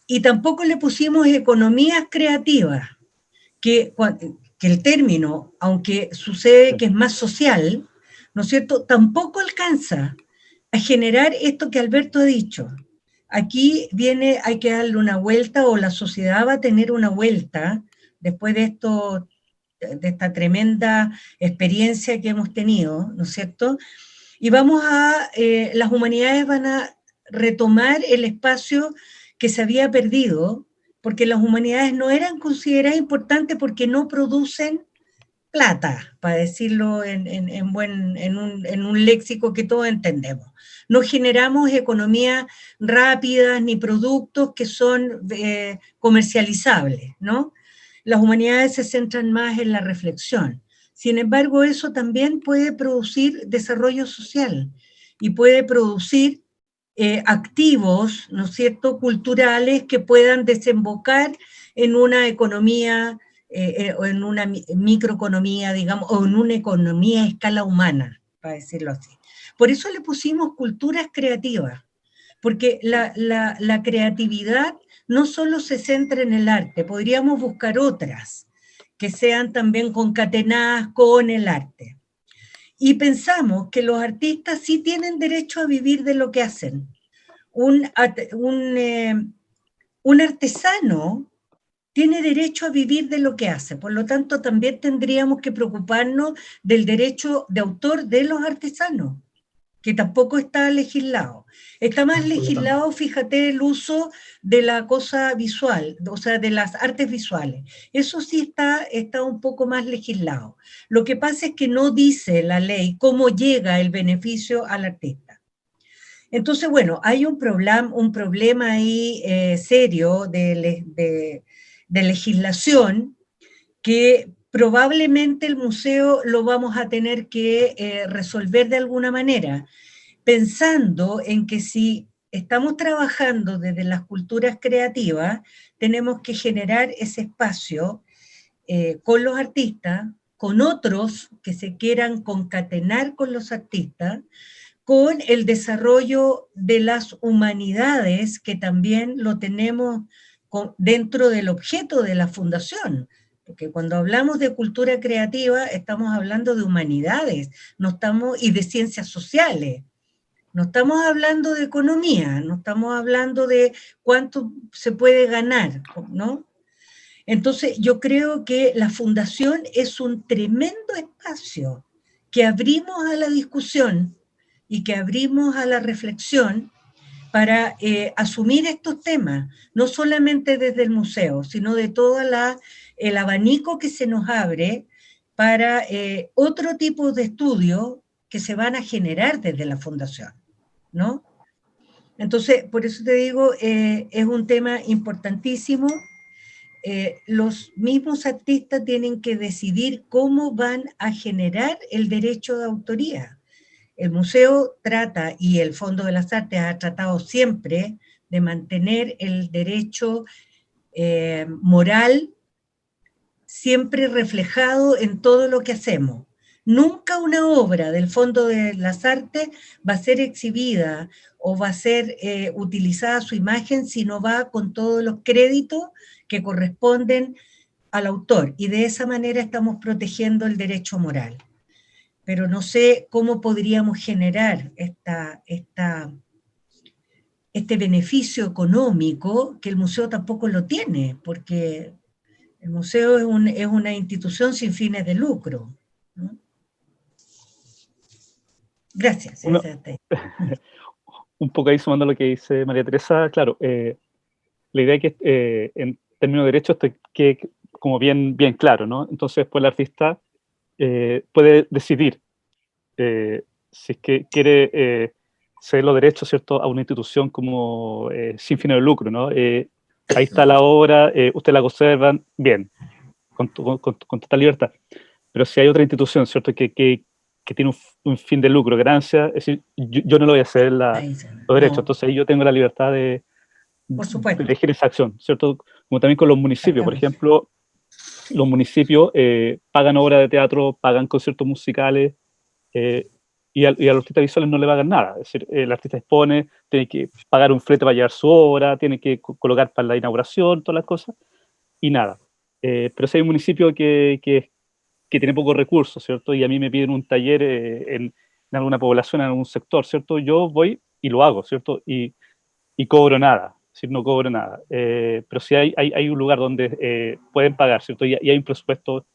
Y tampoco le pusimos economías creativas, que el término, aunque sucede que es más social, ¿no es cierto?, tampoco alcanza a generar esto que Alberto ha dicho. Aquí hay que darle una vuelta, o la sociedad va a tener una vuelta después de esta tremenda experiencia que hemos tenido, ¿no es cierto? Y las humanidades van a retomar el espacio que se había perdido, porque las humanidades no eran consideradas importantes porque no producen plata, para decirlo en un léxico que todos entendemos. No generamos economías rápidas ni productos que son comercializables, ¿no? Las humanidades se centran más en la reflexión. Sin embargo, eso también puede producir desarrollo social y puede producir activos, ¿no es cierto?, culturales que puedan desembocar en una economía o en una microeconomía, digamos, o en una economía a escala humana, para decirlo así. Por eso le pusimos culturas creativas, porque la creatividad no solo se centra en el arte, podríamos buscar otras que sean también concatenadas con el arte. Y pensamos que los artistas sí tienen derecho a vivir de lo que hacen. Un artesano tiene derecho a vivir de lo que hace, por lo tanto también tendríamos que preocuparnos del derecho de autor de los artesanos, que tampoco está legislado. Está más legislado, fíjate, el uso de la cosa visual, o sea, de las artes visuales. Eso sí está un poco más legislado. Lo que pasa es que no dice la ley cómo llega el beneficio al artista. Entonces, bueno, hay un problema ahí serio de legislación que probablemente el museo lo vamos a tener que resolver de alguna manera, pensando en que si estamos trabajando desde las culturas creativas, tenemos que generar ese espacio con los artistas, con otros que se quieran concatenar con los artistas, con el desarrollo de las humanidades, que también lo tenemos dentro del objeto de la fundación. Porque cuando hablamos de cultura creativa, estamos hablando de humanidades, y de ciencias sociales. No estamos hablando de economía, no estamos hablando de cuánto se puede ganar, ¿no? Entonces, yo creo que la fundación es un tremendo espacio que abrimos a la discusión y que abrimos a la reflexión para asumir estos temas, no solamente desde el museo, sino de todo el abanico que se nos abre para otro tipo de estudios que se van a generar desde la fundación, ¿no? Entonces, por eso te digo, es un tema importantísimo. Los mismos artistas tienen que decidir cómo van a generar el derecho de autoría. El museo trata, y el Fondo de las Artes ha tratado siempre de mantener el derecho moral siempre reflejado en todo lo que hacemos. Nunca una obra del Fondo de las Artes va a ser exhibida o va a ser utilizada su imagen si no va con todos los créditos que corresponden al autor. Y de esa manera estamos protegiendo el derecho moral. Pero no sé cómo podríamos generar este beneficio económico que el museo tampoco lo tiene, porque el museo es una institución sin fines de lucro, ¿no? Gracias. Un poco ahí sumando lo que dice María Teresa, claro, la idea es que en términos de derecho esto quede como bien claro, ¿no? Entonces después el artista puede decidir si es que quiere ceder los derechos, ¿cierto?, a una institución como sin fines de lucro, ¿no? Ahí está la obra, ustedes la conservan, bien, con total libertad. Pero si hay otra institución, ¿cierto?, que tiene un fin de lucro, ganancia, es decir, yo no lo voy a ceder los derechos, no. Entonces ahí yo tengo la libertad de elegir esa acción, ¿cierto? Como también con los municipios, por ejemplo, los municipios pagan obras de teatro, pagan conciertos musicales, y a los artistas visuales no le pagan nada. Es decir, el artista expone, tiene que pagar un flete para llevar su obra, tiene que colocar para la inauguración, todas las cosas, y nada. Pero si hay un municipio que tiene pocos recursos, ¿cierto? Y a mí me piden un taller en alguna población, en algún sector, ¿cierto? Yo voy y lo hago, ¿cierto? Y cobro nada, es decir, no cobro nada. Pero si hay un lugar donde pueden pagar, ¿cierto? Y hay un presupuesto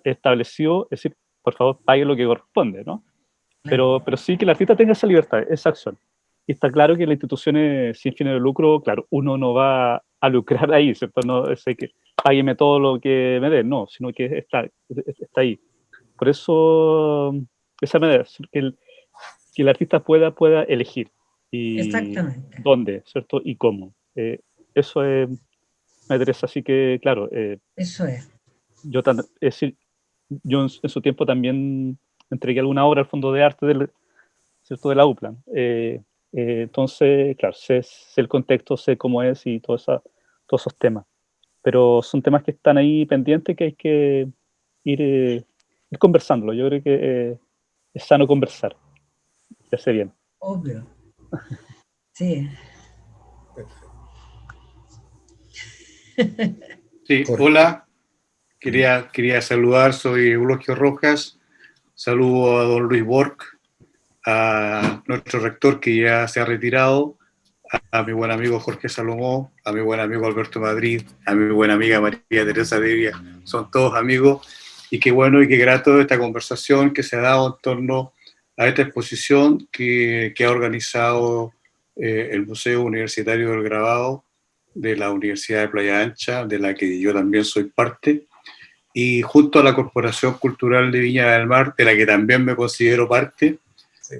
establecido, es decir, por favor, pague lo que corresponde, ¿no? Pero sí que el artista tenga esa libertad, esa acción. Y está claro que las instituciones sin fines de lucro, claro, uno no va a lucrar ahí, ¿cierto? No es que págueme todo lo que me den, no, sino que está ahí. Por eso, esa manera, que el artista pueda elegir. Y exactamente. Dónde, ¿cierto? Y cómo. Eso me interesa, así que, claro. Eso es. Es decir, yo en su tiempo también entregué alguna obra al Fondo de Arte ¿cierto?, de la UPLAN. Entonces, claro, sé el contexto, sé cómo es y todos esos temas. Pero son temas que están ahí pendientes que hay que ir conversándolo. Yo creo que es sano conversar. Ya sé bien. Obvio. Sí. Sí, hola. Quería saludar, soy Eulogio Rojas. Saludo a don Luis Borg, a nuestro rector que ya se ha retirado, a mi buen amigo Jorge Salomó, a mi buen amigo Alberto Madrid, a mi buena amiga María Teresa Devia. Son todos amigos y qué bueno y qué grato esta conversación que se ha dado en torno a esta exposición que ha organizado el Museo Universitario del Grabado de la Universidad de Playa Ancha, de la que yo también soy parte, y junto a la Corporación Cultural de Viña del Mar, de la que también me considero parte. Sí.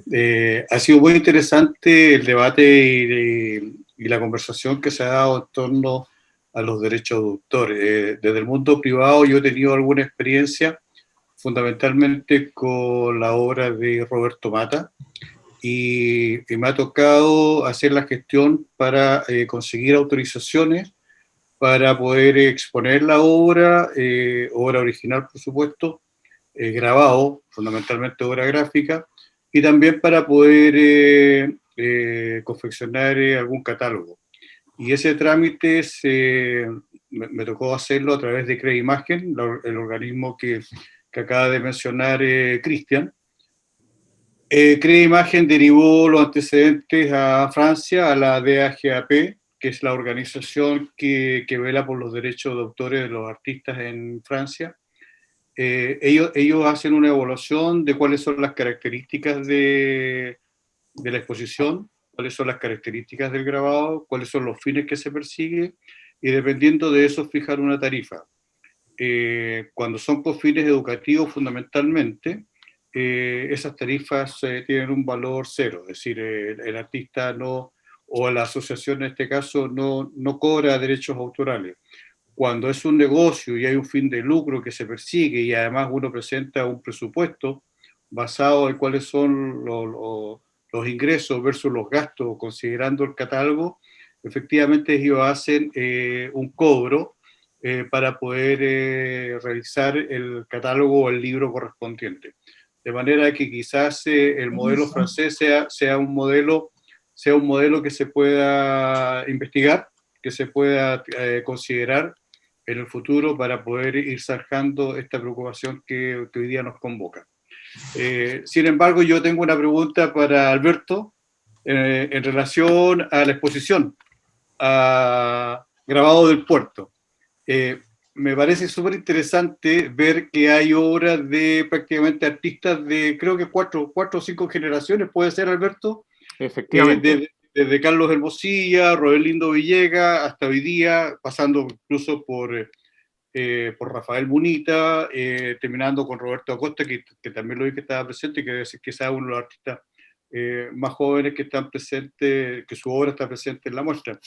Ha sido muy interesante el debate y la conversación que se ha dado en torno a los derechos de autor. Desde el mundo privado yo he tenido alguna experiencia, fundamentalmente con la obra de Roberto Mata, y me ha tocado hacer la gestión para conseguir autorizaciones para poder exponer la obra, obra original por supuesto, grabado, fundamentalmente obra gráfica, y también para poder confeccionar algún catálogo. Y ese trámite me tocó hacerlo a través de CREImagen, el organismo que acaba de mencionar Cristian. CREImagen derivó los antecedentes a Francia, a la DAGAP, que es la organización que vela por los derechos de autores de los artistas en Francia. Ellos hacen una evaluación de cuáles son las características de la exposición, cuáles son las características del grabado, cuáles son los fines que se persiguen, y dependiendo de eso fijar una tarifa. Cuando son con fines educativos fundamentalmente, esas tarifas tienen un valor cero, es decir, el artista no, o la asociación en este caso, no cobra derechos autorales. Cuando es un negocio y hay un fin de lucro que se persigue y además uno presenta un presupuesto basado en cuáles son los ingresos versus los gastos, considerando el catálogo, efectivamente ellos hacen un cobro para poder realizar el catálogo o el libro correspondiente. De manera que quizás el modelo francés sea un modelo que se pueda investigar, que se pueda considerar en el futuro para poder ir zanjando esta preocupación que hoy día nos convoca. Sin embargo, yo tengo una pregunta para Alberto en relación a la exposición a Grabado del Puerto. Me parece súper interesante ver que hay obras de prácticamente artistas de creo que cuatro o cinco generaciones, ¿puede ser, Alberto? Efectivamente. Desde Carlos Hermosilla, Rodelindo Villegas, hasta hoy día, pasando incluso por Rafael Munita, terminando con Roberto Acosta, que también lo vi que estaba presente, y que es quizás uno de los artistas más jóvenes que están presentes, que su obra está presente en la muestra.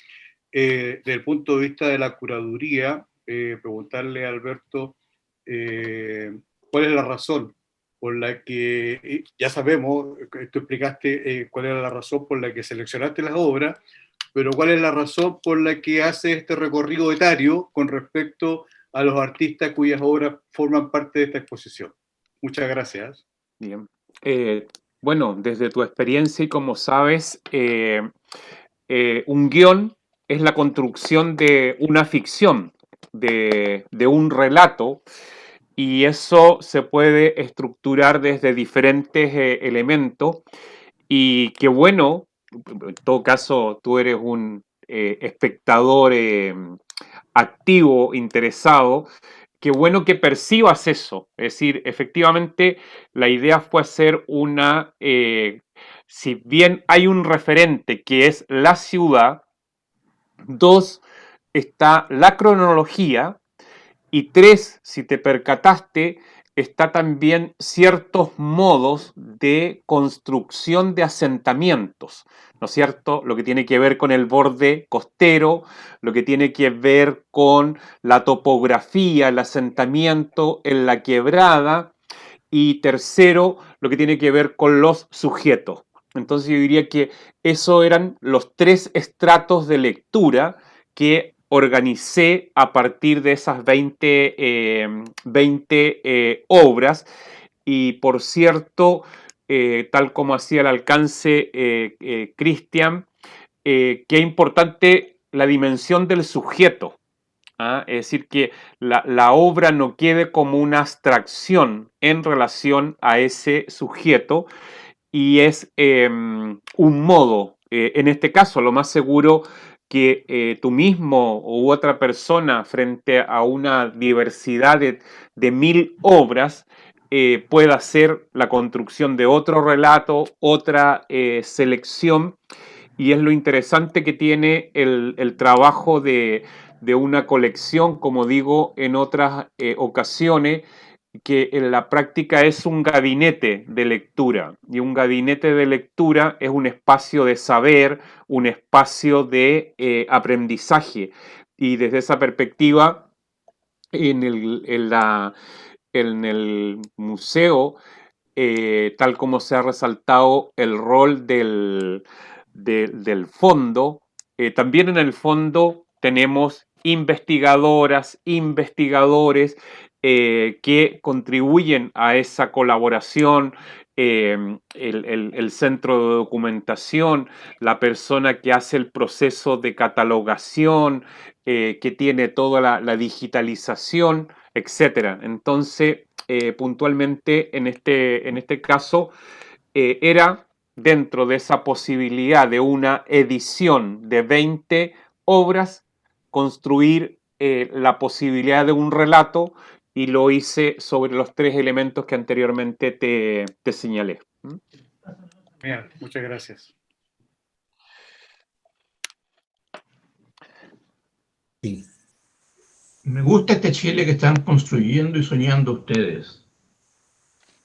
Desde el punto de vista de la curaduría, preguntarle a Alberto cuál es la razón por la que, ya sabemos, tú explicaste cuál era la razón por la que seleccionaste las obras, pero cuál es la razón por la que hace este recorrido etario con respecto a los artistas cuyas obras forman parte de esta exposición. Muchas gracias. Bien. Bueno, desde tu experiencia y como sabes, un guión es la construcción de una ficción, de un relato, y eso se puede estructurar desde diferentes elementos, y qué bueno, en todo caso tú eres un espectador activo, interesado, qué bueno que percibas eso. Es decir, efectivamente, la idea fue hacer una, si bien hay un referente que es la ciudad, dos, está la cronología, y tres, si te percataste, está también ciertos modos de construcción de asentamientos, ¿no es cierto? Lo que tiene que ver con el borde costero, lo que tiene que ver con la topografía, el asentamiento en la quebrada, y tercero, lo que tiene que ver con los sujetos. Entonces yo diría que esos eran los tres estratos de lectura que organicé a partir de esas 20 obras. Y por cierto, tal como hacía el alcance Cristian, qué importante la dimensión del sujeto. Es decir, que la obra no quede como una abstracción en relación a ese sujeto, y es un modo, en este caso, lo más seguro que tú mismo u otra persona frente a una diversidad de 1000 obras pueda hacer la construcción de otro relato, otra selección, y es lo interesante que tiene el trabajo de una colección, como digo en otras ocasiones, que en la práctica es un gabinete de lectura, y un gabinete de lectura es un espacio de saber, un espacio de aprendizaje, y desde esa perspectiva, en el museo, tal como se ha resaltado el rol del fondo, también en el fondo tenemos investigadoras, investigadores que contribuyen a esa colaboración el centro de documentación, la persona que hace el proceso de catalogación, que tiene toda la digitalización, etcétera. Entonces, puntualmente en este caso, era dentro de esa posibilidad de una edición de 20 obras, construir la posibilidad de un relato, y lo hice sobre los 3 elementos que anteriormente te señalé. Bien, muchas gracias. Sí. Me gusta este Chile que están construyendo y soñando ustedes.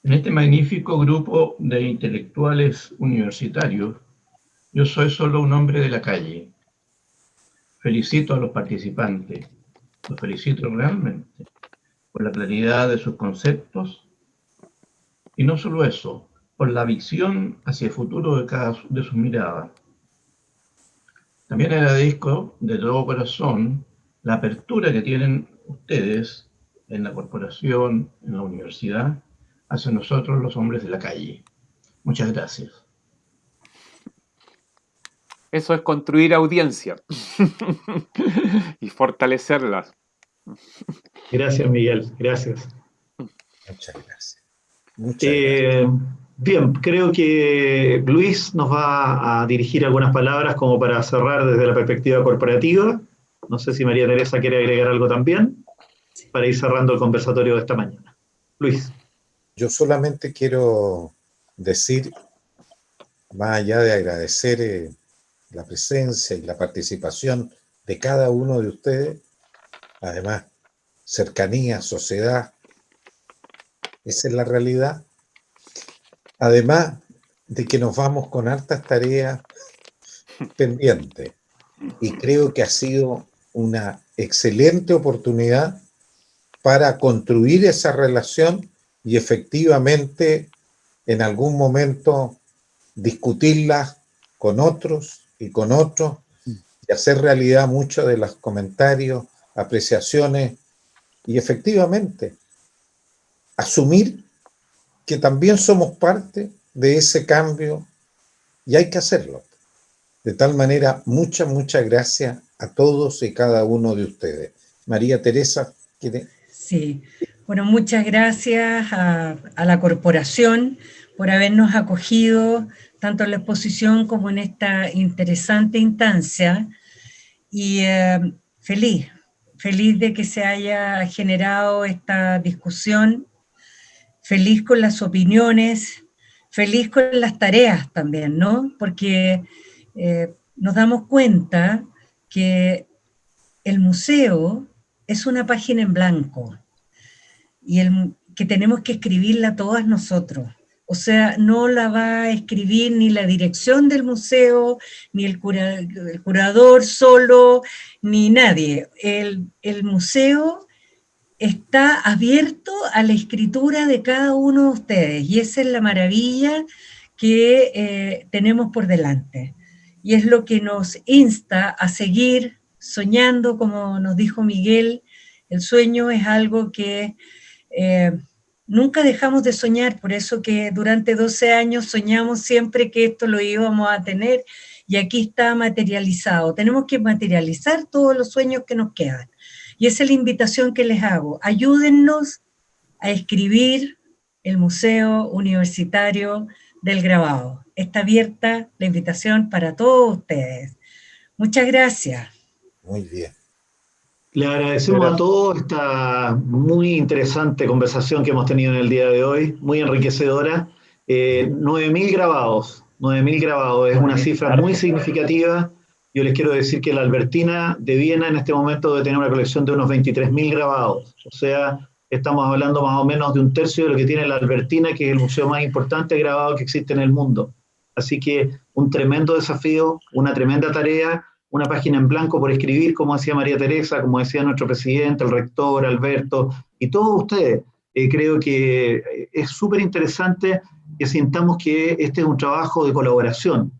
En este magnífico grupo de intelectuales universitarios, yo soy solo un hombre de la calle. Felicito a los participantes, los felicito realmente por la claridad de sus conceptos y no solo eso, por la visión hacia el futuro de cada de sus miradas. También agradezco de todo corazón la apertura que tienen ustedes en la corporación, en la universidad, hacia nosotros los hombres de la calle. Muchas gracias. Eso es construir audiencia y fortalecerlas. Gracias, Miguel, gracias. Muchas gracias. Muchas gracias. Bien, creo que Luis nos va a dirigir algunas palabras como para cerrar desde la perspectiva corporativa. No sé si María Teresa quiere agregar algo también para ir cerrando el conversatorio de esta mañana. Luis. Yo solamente quiero decir, más allá de agradecer la presencia y la participación de cada uno de ustedes, además, cercanía, sociedad, esa es la realidad. Además de que nos vamos con hartas tareas pendientes. Y creo que ha sido una excelente oportunidad para construir esa relación y efectivamente en algún momento discutirla con otros y con otros y hacer realidad muchos de los comentarios, apreciaciones y efectivamente asumir que también somos parte de ese cambio y hay que hacerlo. De tal manera, muchas gracias a todos y cada uno de ustedes. María Teresa, ¿quiere? Sí, bueno, muchas gracias a la corporación por habernos acogido tanto en la exposición como en esta interesante instancia y feliz de que se haya generado esta discusión, feliz con las opiniones, feliz con las tareas también, ¿no? Porque nos damos cuenta que el museo es una página en blanco y que tenemos que escribirla todas nosotros. O sea, no la va a escribir ni la dirección del museo, ni el curador solo, ni nadie. El museo está abierto a la escritura de cada uno de ustedes y esa es la maravilla que tenemos por delante. Y es lo que nos insta a seguir soñando, como nos dijo Miguel. El sueño es algo que nunca dejamos de soñar, por eso que durante 12 años soñamos siempre que esto lo íbamos a tener y aquí está materializado. Tenemos que materializar todos los sueños que nos quedan. Y esa es la invitación que les hago. Ayúdennos a escribir el Museo Universitario del Grabado. Está abierta la invitación para todos ustedes. Muchas gracias. Muy bien. Le agradecemos a todos esta muy interesante conversación que hemos tenido en el día de hoy, muy enriquecedora. 9.000 grabados, 9.000 grabados, es una cifra muy significativa. Yo les quiero decir que la Albertina de Viena en este momento debe tener una colección de unos 23.000 grabados. O sea, estamos hablando más o menos de un tercio de lo que tiene la Albertina, que es el museo más importante de grabado que existe en el mundo. Así que un tremendo desafío, una tremenda tarea, una página en blanco por escribir, como decía María Teresa, como decía nuestro presidente, el rector, Alberto, y todos ustedes. Creo que es súper interesante que sintamos que este es un trabajo de colaboración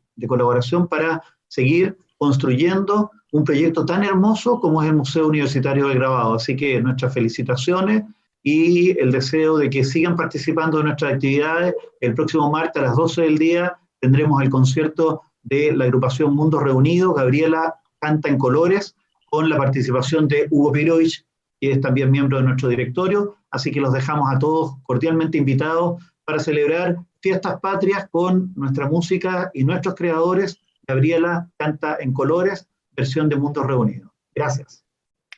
para seguir construyendo un proyecto tan hermoso como es el Museo Universitario del Grabado. Así que nuestras felicitaciones y el deseo de que sigan participando de nuestras actividades. El próximo martes a las 12 del día tendremos el concierto de la agrupación Mundos Reunidos. Gabriela canta en colores, con la participación de Hugo Pirovich, que es también miembro de nuestro directorio, así que los dejamos a todos cordialmente invitados para celebrar Fiestas Patrias con nuestra música y nuestros creadores. Gabriela canta en colores, versión de Mundos Reunidos. Gracias.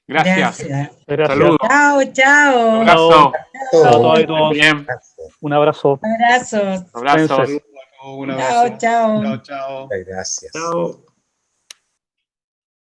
Gracias. Gracias. Saludos. Chao, chao. Un abrazo. Chao a todos y todos. Bien. Un abrazo. Abrazos. Abrazos. Un Chao, abrazo. chao. Chao, chao. Gracias. Chao.